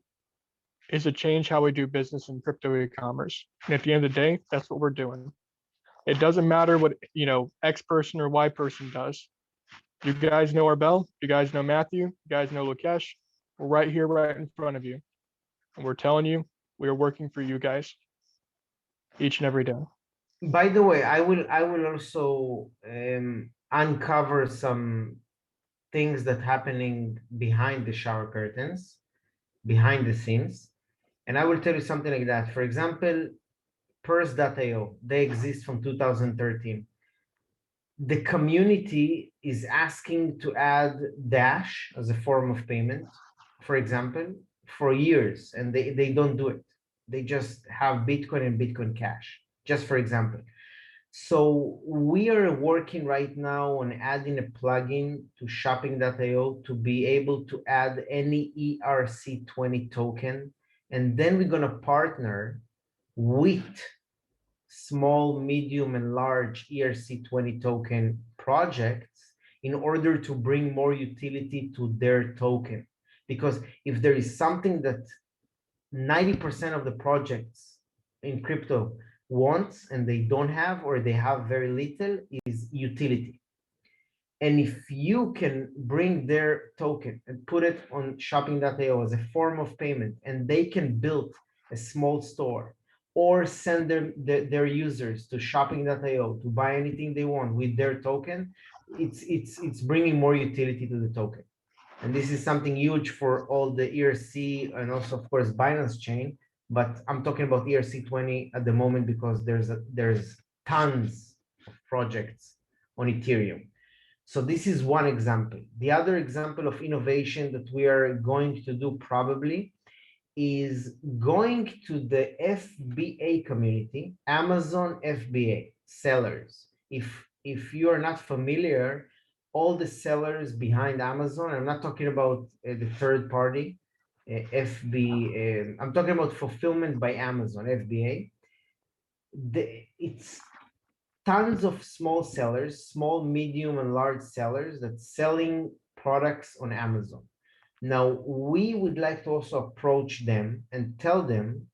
is to change how we do business in crypto e-commerce. And at the end of the day, that's what we're doing. It doesn't matter what, X person or Y person does. You guys know Arbel, you guys know Matthew, you guys know Lukesh. We're right here, right in front of you. And we're telling you, we are working for you guys each and every day. By the way, I will also uncover some things that happening behind the shower curtains, behind the scenes. And I will tell you something like that. For example, Purse.io, they exist from 2013. The community is asking to add Dash as a form of payment, for example, for years, and they don't do it. They just have Bitcoin and Bitcoin Cash, just for example. So we are working right now on adding a plugin to shopping.io to be able to add any ERC20 token. And then we're going to partner with small, medium, and large ERC20 token projects in order to bring more utility to their token. Because if there is something that 90% of the projects in crypto wants and they don't have, or they have very little, is utility. And if you can bring their token and put it on shopping.io as a form of payment, and they can build a small store, or send their users to shopping.io to buy anything they want with their token, it's bringing more utility to the token. And this is something huge for all the ERC and also, of course, Binance chain. But I'm talking about ERC20 at the moment because there's tons of projects on Ethereum. So this is one example. The other example of innovation that we are going to do probably is going to the FBA community, Amazon FBA sellers. If you are not familiar, all the sellers behind Amazon, I'm not talking about the third party, I'm talking about fulfillment by Amazon, FBA. It's tons of small sellers, small, medium, and large sellers that's selling products on Amazon. Now, we would like to also approach them and tell them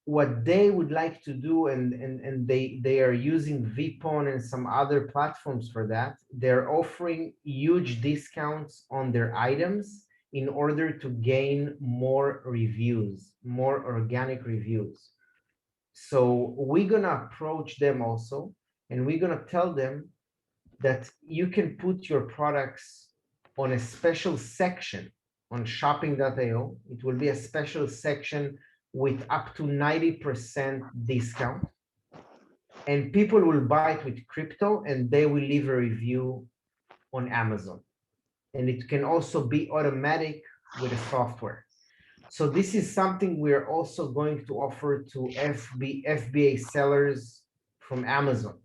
what they would like to do, and they are using VPON and some other platforms for that. They're offering huge discounts on their items in order to gain more reviews, more organic reviews. So we're gonna approach them also, and we're gonna tell them that you can put your products on a special section on shopping.io. It will be a special section with up to 90% discount. And people will buy it with crypto and they will leave a review on Amazon. And it can also be automatic with a software. So this is something we're also going to offer to FBA sellers from Amazon.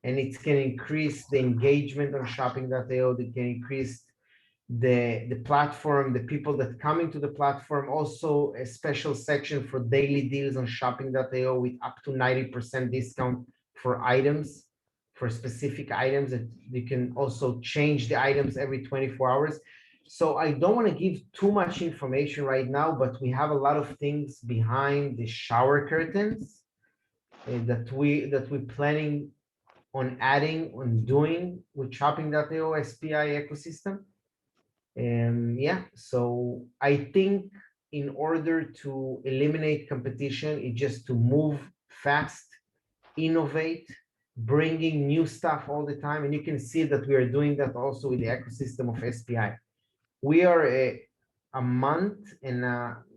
And it can increase the engagement on shopping.io, that can increase the platform, the people that come into the platform, also a special section for daily deals on shopping.io with up to 90% discount for items, for specific items that you can also change the items every 24 hours. So I don't want to give too much information right now, but we have a lot of things behind the shower curtains that we're planning on adding, on doing with shopping.io SPI ecosystem. And yeah, so I think in order to eliminate competition, it's just to move fast, innovate, bringing new stuff all the time. And you can see that we are doing that also with the ecosystem of SPI. We are a month and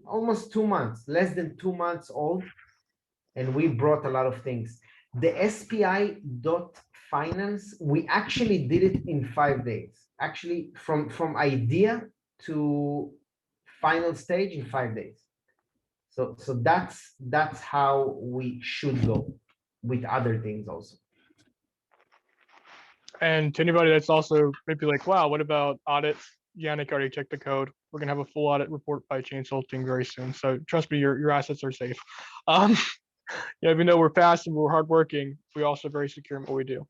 almost 2 months, less than 2 months old, and we brought a lot of things. The SPI.finance, we actually did it in 5 days. Actually, from idea to final stage in 5 days. So that's how we should go with other things also. And to anybody that's also maybe like, wow, what about audits? Yannick already checked the code. We're gonna have a full audit report by Chainsalting very soon. So trust me, your assets are safe. Yeah, even though we're fast and we're hardworking, we also very secure in what we do.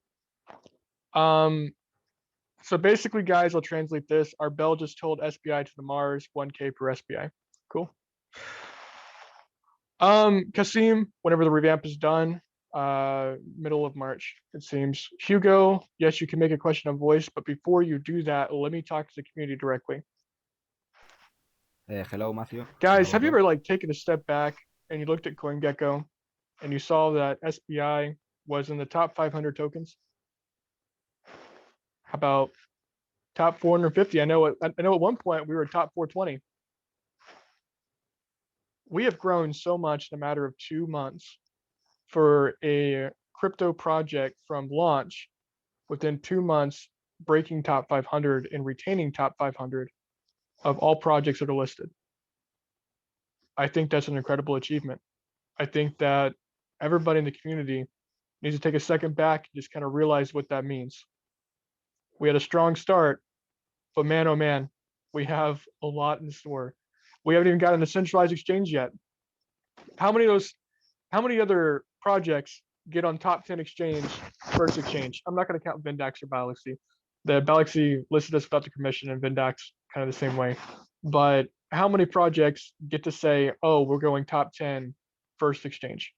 So basically, guys, I'll translate this. Arbel just told SPI to the Mars, 1K per SPI. Cool. Kasim, whenever the revamp is done, middle of March, it seems. Hugo, yes, you can make a question on voice, but before you do that, let me talk to the community directly. Hello, Matthew. Guys, have you ever like taken a step back and you looked at CoinGecko and you saw that SPI was in the top 500 tokens? How about top 450? I know at one point we were top 420. We have grown so much in a matter of 2 months for a crypto project from launch, within 2 months breaking top 500 and retaining top 500 of all projects that are listed. I think that's an incredible achievement. I think that everybody in the community needs to take a second back and just kind of realize what that means. We had a strong start, but man, oh man, we have a lot in store. We haven't even gotten a centralized exchange yet. How many other projects get on top 10 exchange, first exchange? I'm not going to count Vindax or Balaxy. The Balaxy listed us without the commission, and Vindax kind of the same way. But how many projects get to say, oh, we're going top 10 first exchange?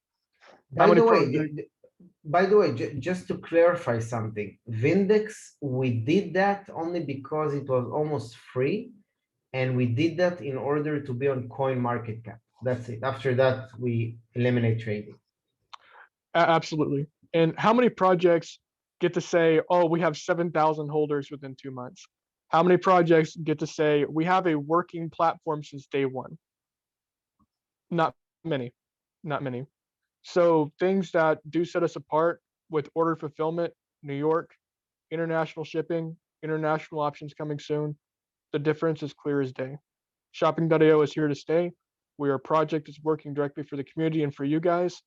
By the way, just to clarify something, Vindex, we did that only because it was almost free, and we did that in order to be on CoinMarketCap. That's it. After that, we eliminate trading. Absolutely. And how many projects get to say, oh, we have 7,000 holders within 2 months? How many projects get to say, we have a working platform since day one? Not many, not many. So things that do set us apart with order fulfillment, New York, international shipping, international options coming soon, the difference is clear as day. Shopping.io is here to stay. We are a project that's working directly for the community and for you guys.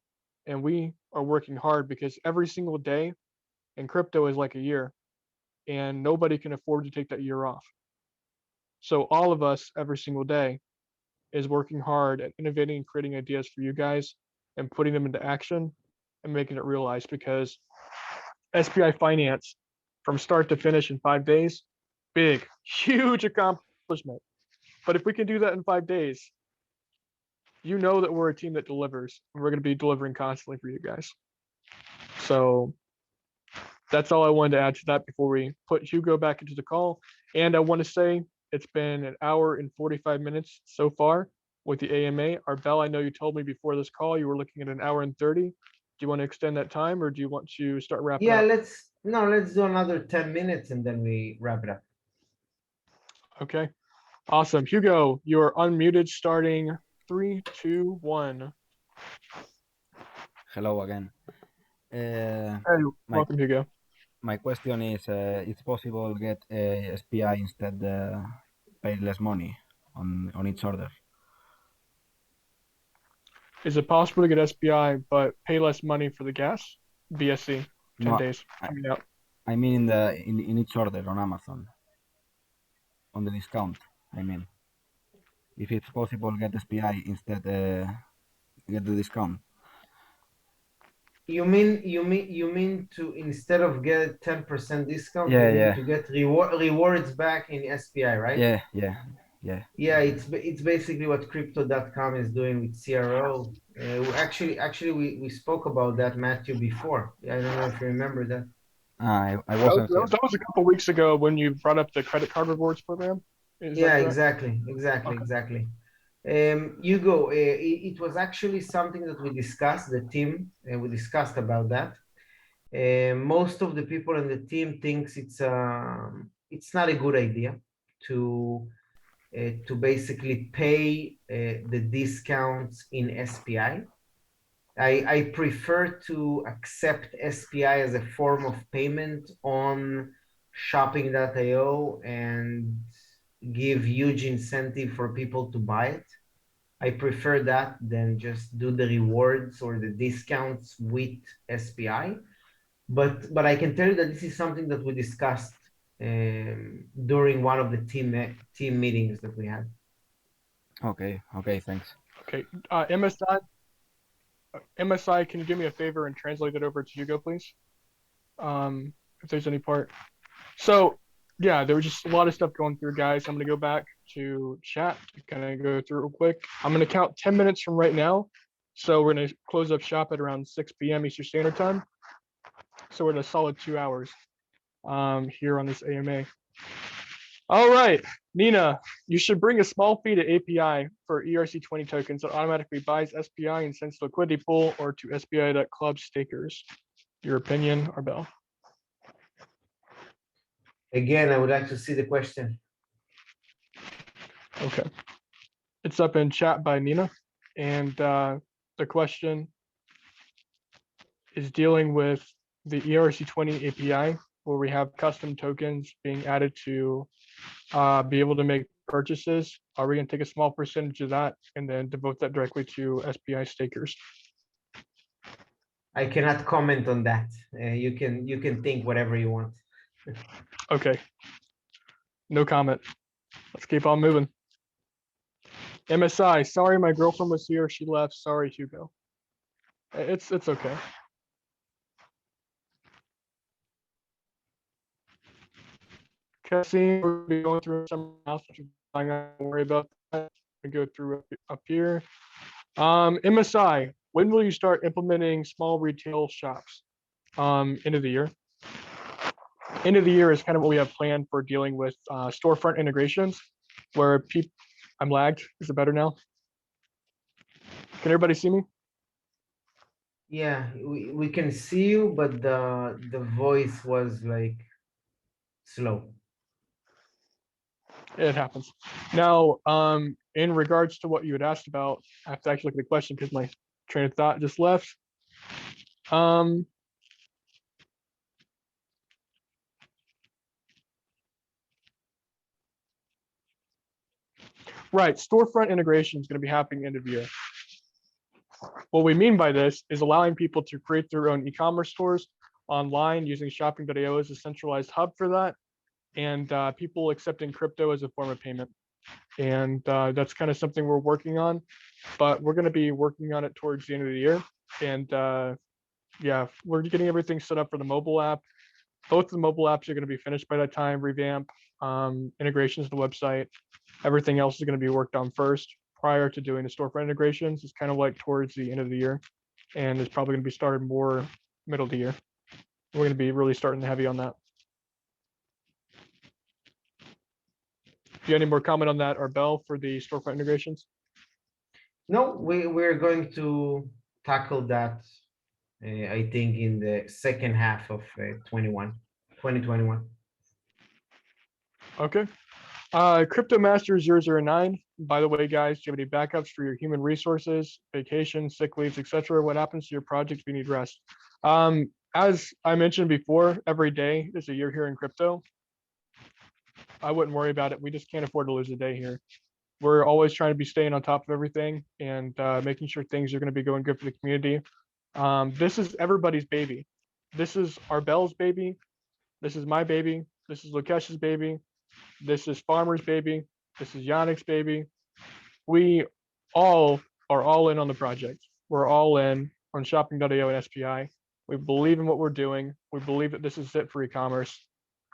And we are working hard because every single day in crypto is like a year and nobody can afford to take that year off. So all of us every single day is working hard at innovating and creating ideas for you guys and putting them into action and making it realized because SPI Finance from start to finish in 5 days, big, huge accomplishment. But if we can do that in 5 days, you know that we're a team that delivers and we're going to be delivering constantly for you guys. So that's all I wanted to add to that before we put Hugo back into the call. And I want to say it's been an hour and 45 minutes so far with the AMA. Arbel, I know you told me before this call you were looking at an hour and 30. Do you want to extend that time or do you want to start wrapping Yeah, up? let's do another 10 minutes and then we wrap it up. Okay, awesome. Hugo, you are unmuted starting 3, 2, 1. Hello again. Hey, My, welcome, Hugo. my question is, it's possible to get a SPI instead pay less money on each order? Is it possible to get SPI but pay less money for the gas? BSC, 10 No, days coming out. I mean in each order on Amazon, on the discount. I mean, if it's possible get SPI instead get the discount. You mean to, instead of get 10% discount, Yeah, you mean yeah. to get rewards back in SPI, right? Yeah. Yeah, it's basically what crypto.com is doing with CRO. Actually, we spoke about that, Matthew, before. I don't know if you remember that. I That wasn't here. was a couple weeks ago when you brought up the credit card rewards program. Is that Yeah, correct? exactly. Hugo, it was actually something that we discussed, the team, and we discussed about that. Most of the people in the team thinks it's not a good idea to basically pay the discounts in SPI. I prefer to accept SPI as a form of payment on shopping.io and give huge incentive for people to buy it. I prefer that than just do the rewards or the discounts with SPI. But I can tell you that this is something that we discussed during one of the team meetings that we had. Okay, thanks. Okay, MSI, can you do me a favor and translate that over to Hugo, please? If there's any part. So yeah, there was just a lot of stuff going through, guys. I'm gonna go back to chat, kind of go through real quick. I'm gonna count 10 minutes from right now. So we're gonna close up shop at around 6 p.m. Eastern Standard Time. So we're in a solid 2 hours here on this AMA. All right, Nina, you should bring a small fee to API for ERC20 tokens that automatically buys SPI and sends to liquidity pool or to SPI.club stakers. Your opinion, Arbel? Again, I would like to see the question. Okay. It's up in chat by Nina. And the question is dealing with the ERC20 API, where we have custom tokens being added to be able to make purchases. Are we going to take a small percentage of that and then devote that directly to SPI stakers? I cannot comment on that. You can think whatever you want. Okay. No comment. Let's keep on moving. MSI, sorry my girlfriend was here. She left. Sorry, Hugo. It's okay. Cassie, we'll be going through some else. I'm not gonna worry about that. We go through up here. MSI, when will you start implementing small retail shops? End of the year. End of the year is kind of what we have planned for dealing with storefront integrations, where people. I'm lagged. Is it better now? Can everybody see me? Yeah, we can see you, but the voice was like slow. It happens. Now, in regards to what you had asked about, I have to actually look at the question because my train of thought just left. Right, storefront integration is going to be happening end of year. What we mean by this is allowing people to create their own e-commerce stores online using shopping.io as a centralized hub for that, and people accepting crypto as a form of payment. And that's kind of something we're working on, but we're going to be working on it towards the end of the year. And yeah, we're getting everything set up for the mobile app. Both the mobile apps are going to be finished by that time, revamp, integrations to the website. Everything else is going to be worked on first prior to doing the storefront integrations. It's kind of like towards the end of the year, and it's probably going to be started more middle of the year. We're going to be really starting heavy on that. Do you have any more comment on that, Arbel, for the storefront integrations? No, we're going to tackle that, I think, in the second half of 2021. Okay. Crypto Master 009. By the way, guys, do you have any backups for your human resources, vacations, sick leaves, etc.? What happens to your project if you need rest? As I mentioned before, every day is a year here in crypto. I wouldn't worry about it. We just can't afford to lose a day here. We're always trying to be staying on top of everything and making sure things are going to be going good for the community. This is everybody's baby. This is Arbel's baby. This is my baby. This is Lukesh's baby. This is Farmer's baby. This is Yannick's baby. We all are all in on the project. We're all in on shopping.io and SPI. We believe in what we're doing. We believe that this is it for e-commerce.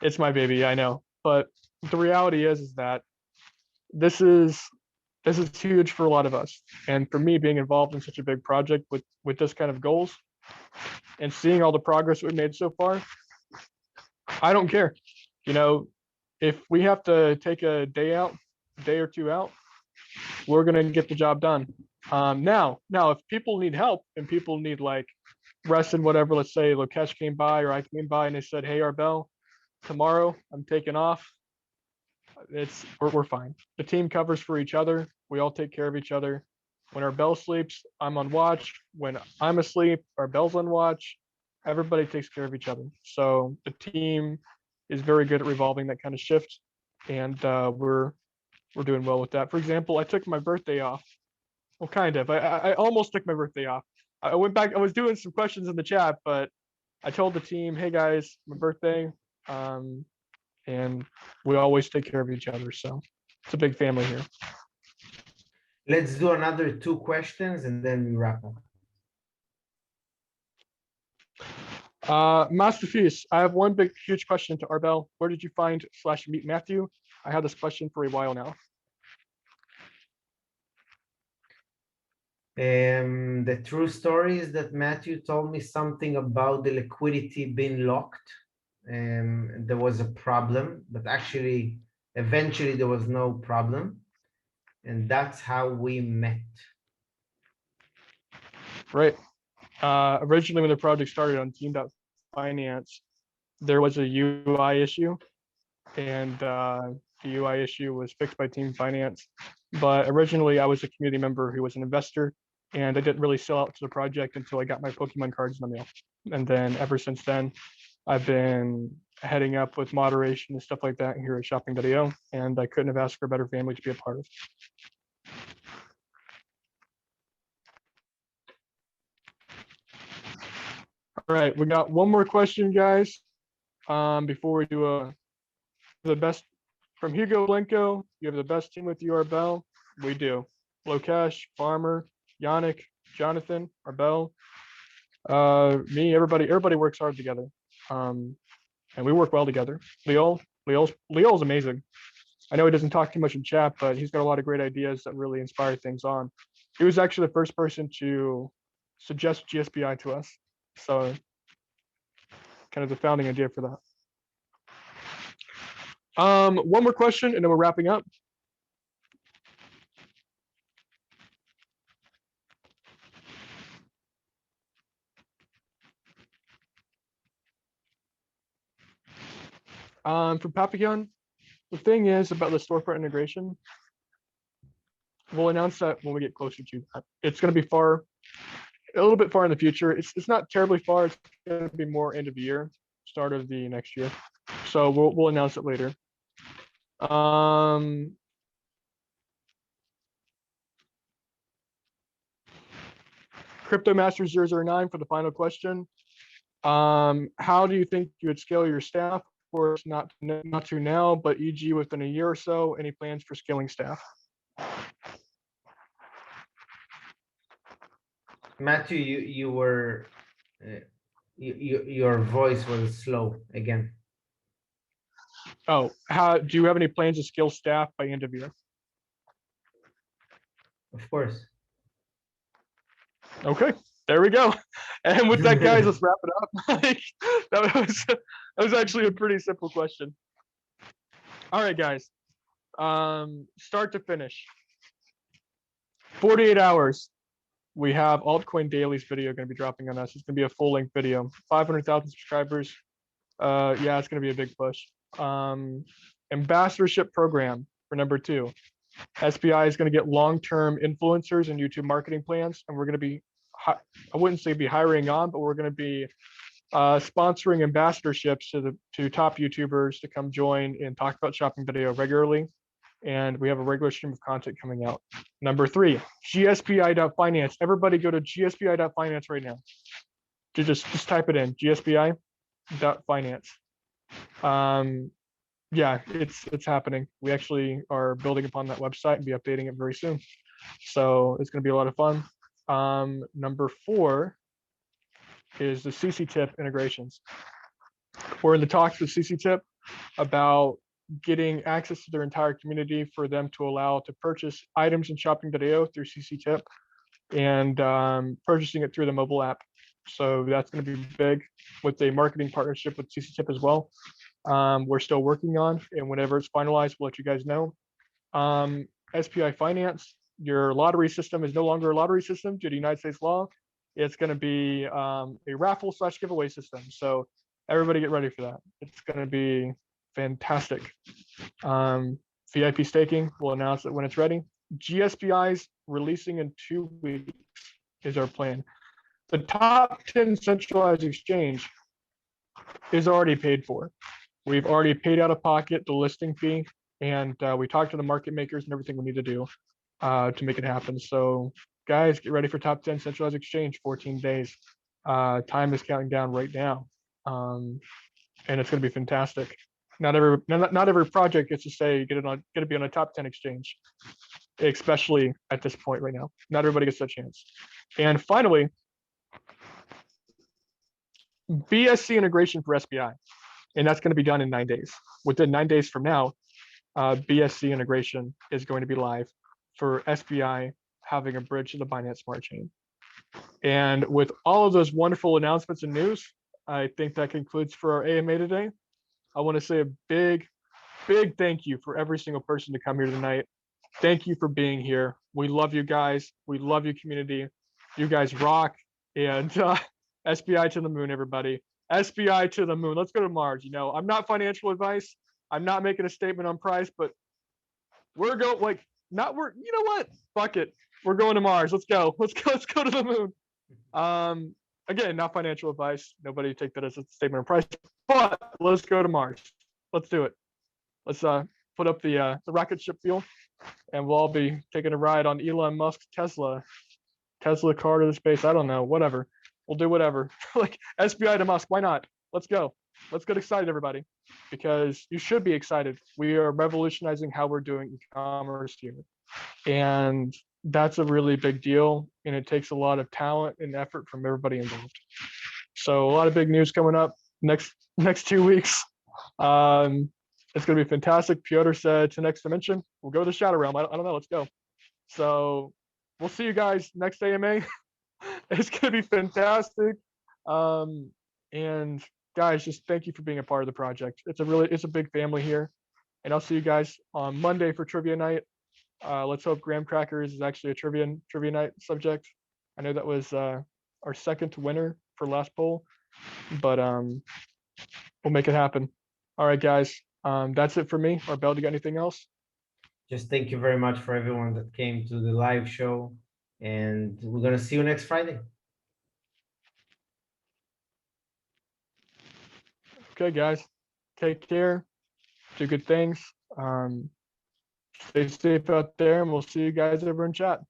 It's my baby, I know. But the reality is that this is huge for a lot of us. And for me, being involved in such a big project with this kind of goals and seeing all the progress we've made so far, I don't care. You know, if we have to take a day or two out, we're gonna get the job done. Now, if people need help and people need like rest and whatever, let's say Lokesh came by or I came by and they said, "Hey, Arbel, tomorrow I'm taking off." We're fine. The team covers for each other. We all take care of each other. When Arbel sleeps, I'm on watch. When I'm asleep, Arbel's on watch. Everybody takes care of each other. So the team is very good at revolving that kind of shift, and we're doing well with that. For example, I took my birthday off. Well, kind of. I almost took my birthday off. I went back. I was doing some questions in the chat, but I told the team, "Hey guys, my birthday," and we always take care of each other. So it's a big family here. Let's do another 2 questions and then we wrap up. Masterpiece, I have one big, huge question to Arbel. Where did you find / meet Matthew? I had this question for a while now. The true story is that Matthew told me something about the liquidity being locked. There was a problem, but actually, eventually there was no problem. And that's how we met. Right. Originally, when the project started on team.finance, there was a UI issue, and the UI issue was fixed by Team Finance. But originally, I was a community member who was an investor, and I didn't really sell out to the project until I got my Pokemon cards in the mail. And then ever since then, I've been heading up with moderation and stuff like that here at shopping.io, and I couldn't have asked for a better family to be a part of. All right, we got one more question, guys. Before we do the best from Hugo Blenko, you have the best team with you, Arbel. We do. Lokesh, Farmer, Yannick, Jonathan, Arbel, me, everybody works hard together. And we work well together. Leol's amazing. I know he doesn't talk too much in chat, but he's got a lot of great ideas that really inspire things on. He was actually the first person to suggest GSPI to us. So kind of the founding idea for that. One more question and then we're wrapping up. For Papillon, the thing is about the storefront integration, we'll announce that when we get closer to that. It's going to be far, a little bit far in the future. It's not terribly far. It's going to be more end of the year, start of the next year. So we'll announce it later. Crypto Master 009 for the final question. How do you think you would scale your staff? Or it's not to now, but e.g. within a year or so, any plans for scaling staff? Matthew, you were your voice was slow again. Oh, do you have any plans to scale staff by end of year? Of course. Okay, there we go. And with that, guys, let's wrap it up. Like, that was actually a pretty simple question. All right, guys. Start to finish. 48 hours. We have Altcoin Daily's video going to be dropping on us. It's going to be a full-length video. 500,000 subscribers. Yeah, it's going to be a big push. Ambassadorship program for number 2. SPI is going to get long-term influencers and YouTube marketing plans, and we're going to be, I wouldn't say be hiring on, but we're going to be sponsoring ambassadorships to top YouTubers to come join and talk about shopping video regularly. And we have a regular stream of content coming out. Number 3, gspi.finance. Everybody go to gspi.finance right now. Just type it in, gspi.finance. Yeah, it's happening. We actually are building upon that website and be updating it very soon. So it's going to be a lot of fun. Number 4 is the CC-Tip integrations. We're in the talks with CC-Tip about getting access to their entire community for them to allow to purchase items in shopping.io through CC-Tip and purchasing it through the mobile app. So that's going to be big with a marketing partnership with CC-Tip as well. We're still working on, and whenever it's finalized, we'll let you guys know. SPI Finance, your lottery system is no longer a lottery system due to United States law. It's going to be a raffle/giveaway system. So everybody get ready for that. It's going to be fantastic. VIP staking, we'll announce it when it's ready. GSPI's releasing in 2 weeks is our plan. The top 10 centralized exchange is already paid for. We've already paid out of pocket the listing fee, and we talked to the market makers and everything we need to do to make it happen. So guys, get ready for top 10 centralized exchange, 14 days. Time is counting down right now. And it's going to be fantastic. Not every project gets to say get to be on a top 10 exchange, especially at this point right now. Not everybody gets that chance. And finally, BSC integration for SPI, and that's going to be done in 9 days. Within 9 days from now, BSC integration is going to be live for SPI having a bridge to the Binance Smart Chain. And with all of those wonderful announcements and news, I think that concludes for our AMA today. I want to say a big thank you for every single person to come here tonight. Thank you for being here. We love you guys. We love you, community. You guys rock. And SPI to the moon, everybody. SPI to the moon. Let's go to Mars. You know, I'm not financial advice. I'm not making a statement on price, but we're going like not we're. You know what? Fuck it. We're going to Mars. Let's go. Let's go to the moon. Again, not financial advice. Nobody take that as a statement of price. But let's go to Mars. Let's do it. Let's put up the rocket ship fuel, and we'll all be taking a ride on Elon Musk's Tesla car to the space. I don't know. Whatever. We'll do whatever. Like SPI to Musk. Why not? Let's go. Let's get excited, everybody, because you should be excited. We are revolutionizing how we're doing e-commerce here, and that's a really big deal. And it takes a lot of talent and effort from everybody involved. So a lot of big news coming up next 2 weeks. It's going to be fantastic. Piotr said to next dimension. We'll go to the shadow realm. I don't know. Let's go. So we'll see you guys next AMA. It's going to be fantastic. And guys, just thank you for being a part of the project. It's a big family here. And I'll see you guys on Monday for trivia night. Let's hope Graham Crackers is actually a trivia night subject. I know that was our second winner for last poll, but we'll make it happen. All right, guys. That's it for me. Arbel, do you got anything else? Just thank you very much for everyone that came to the live show, and we're gonna see you next Friday. Okay, guys. Take care. Do good things. Stay safe out there, and we'll see you guys over in chat.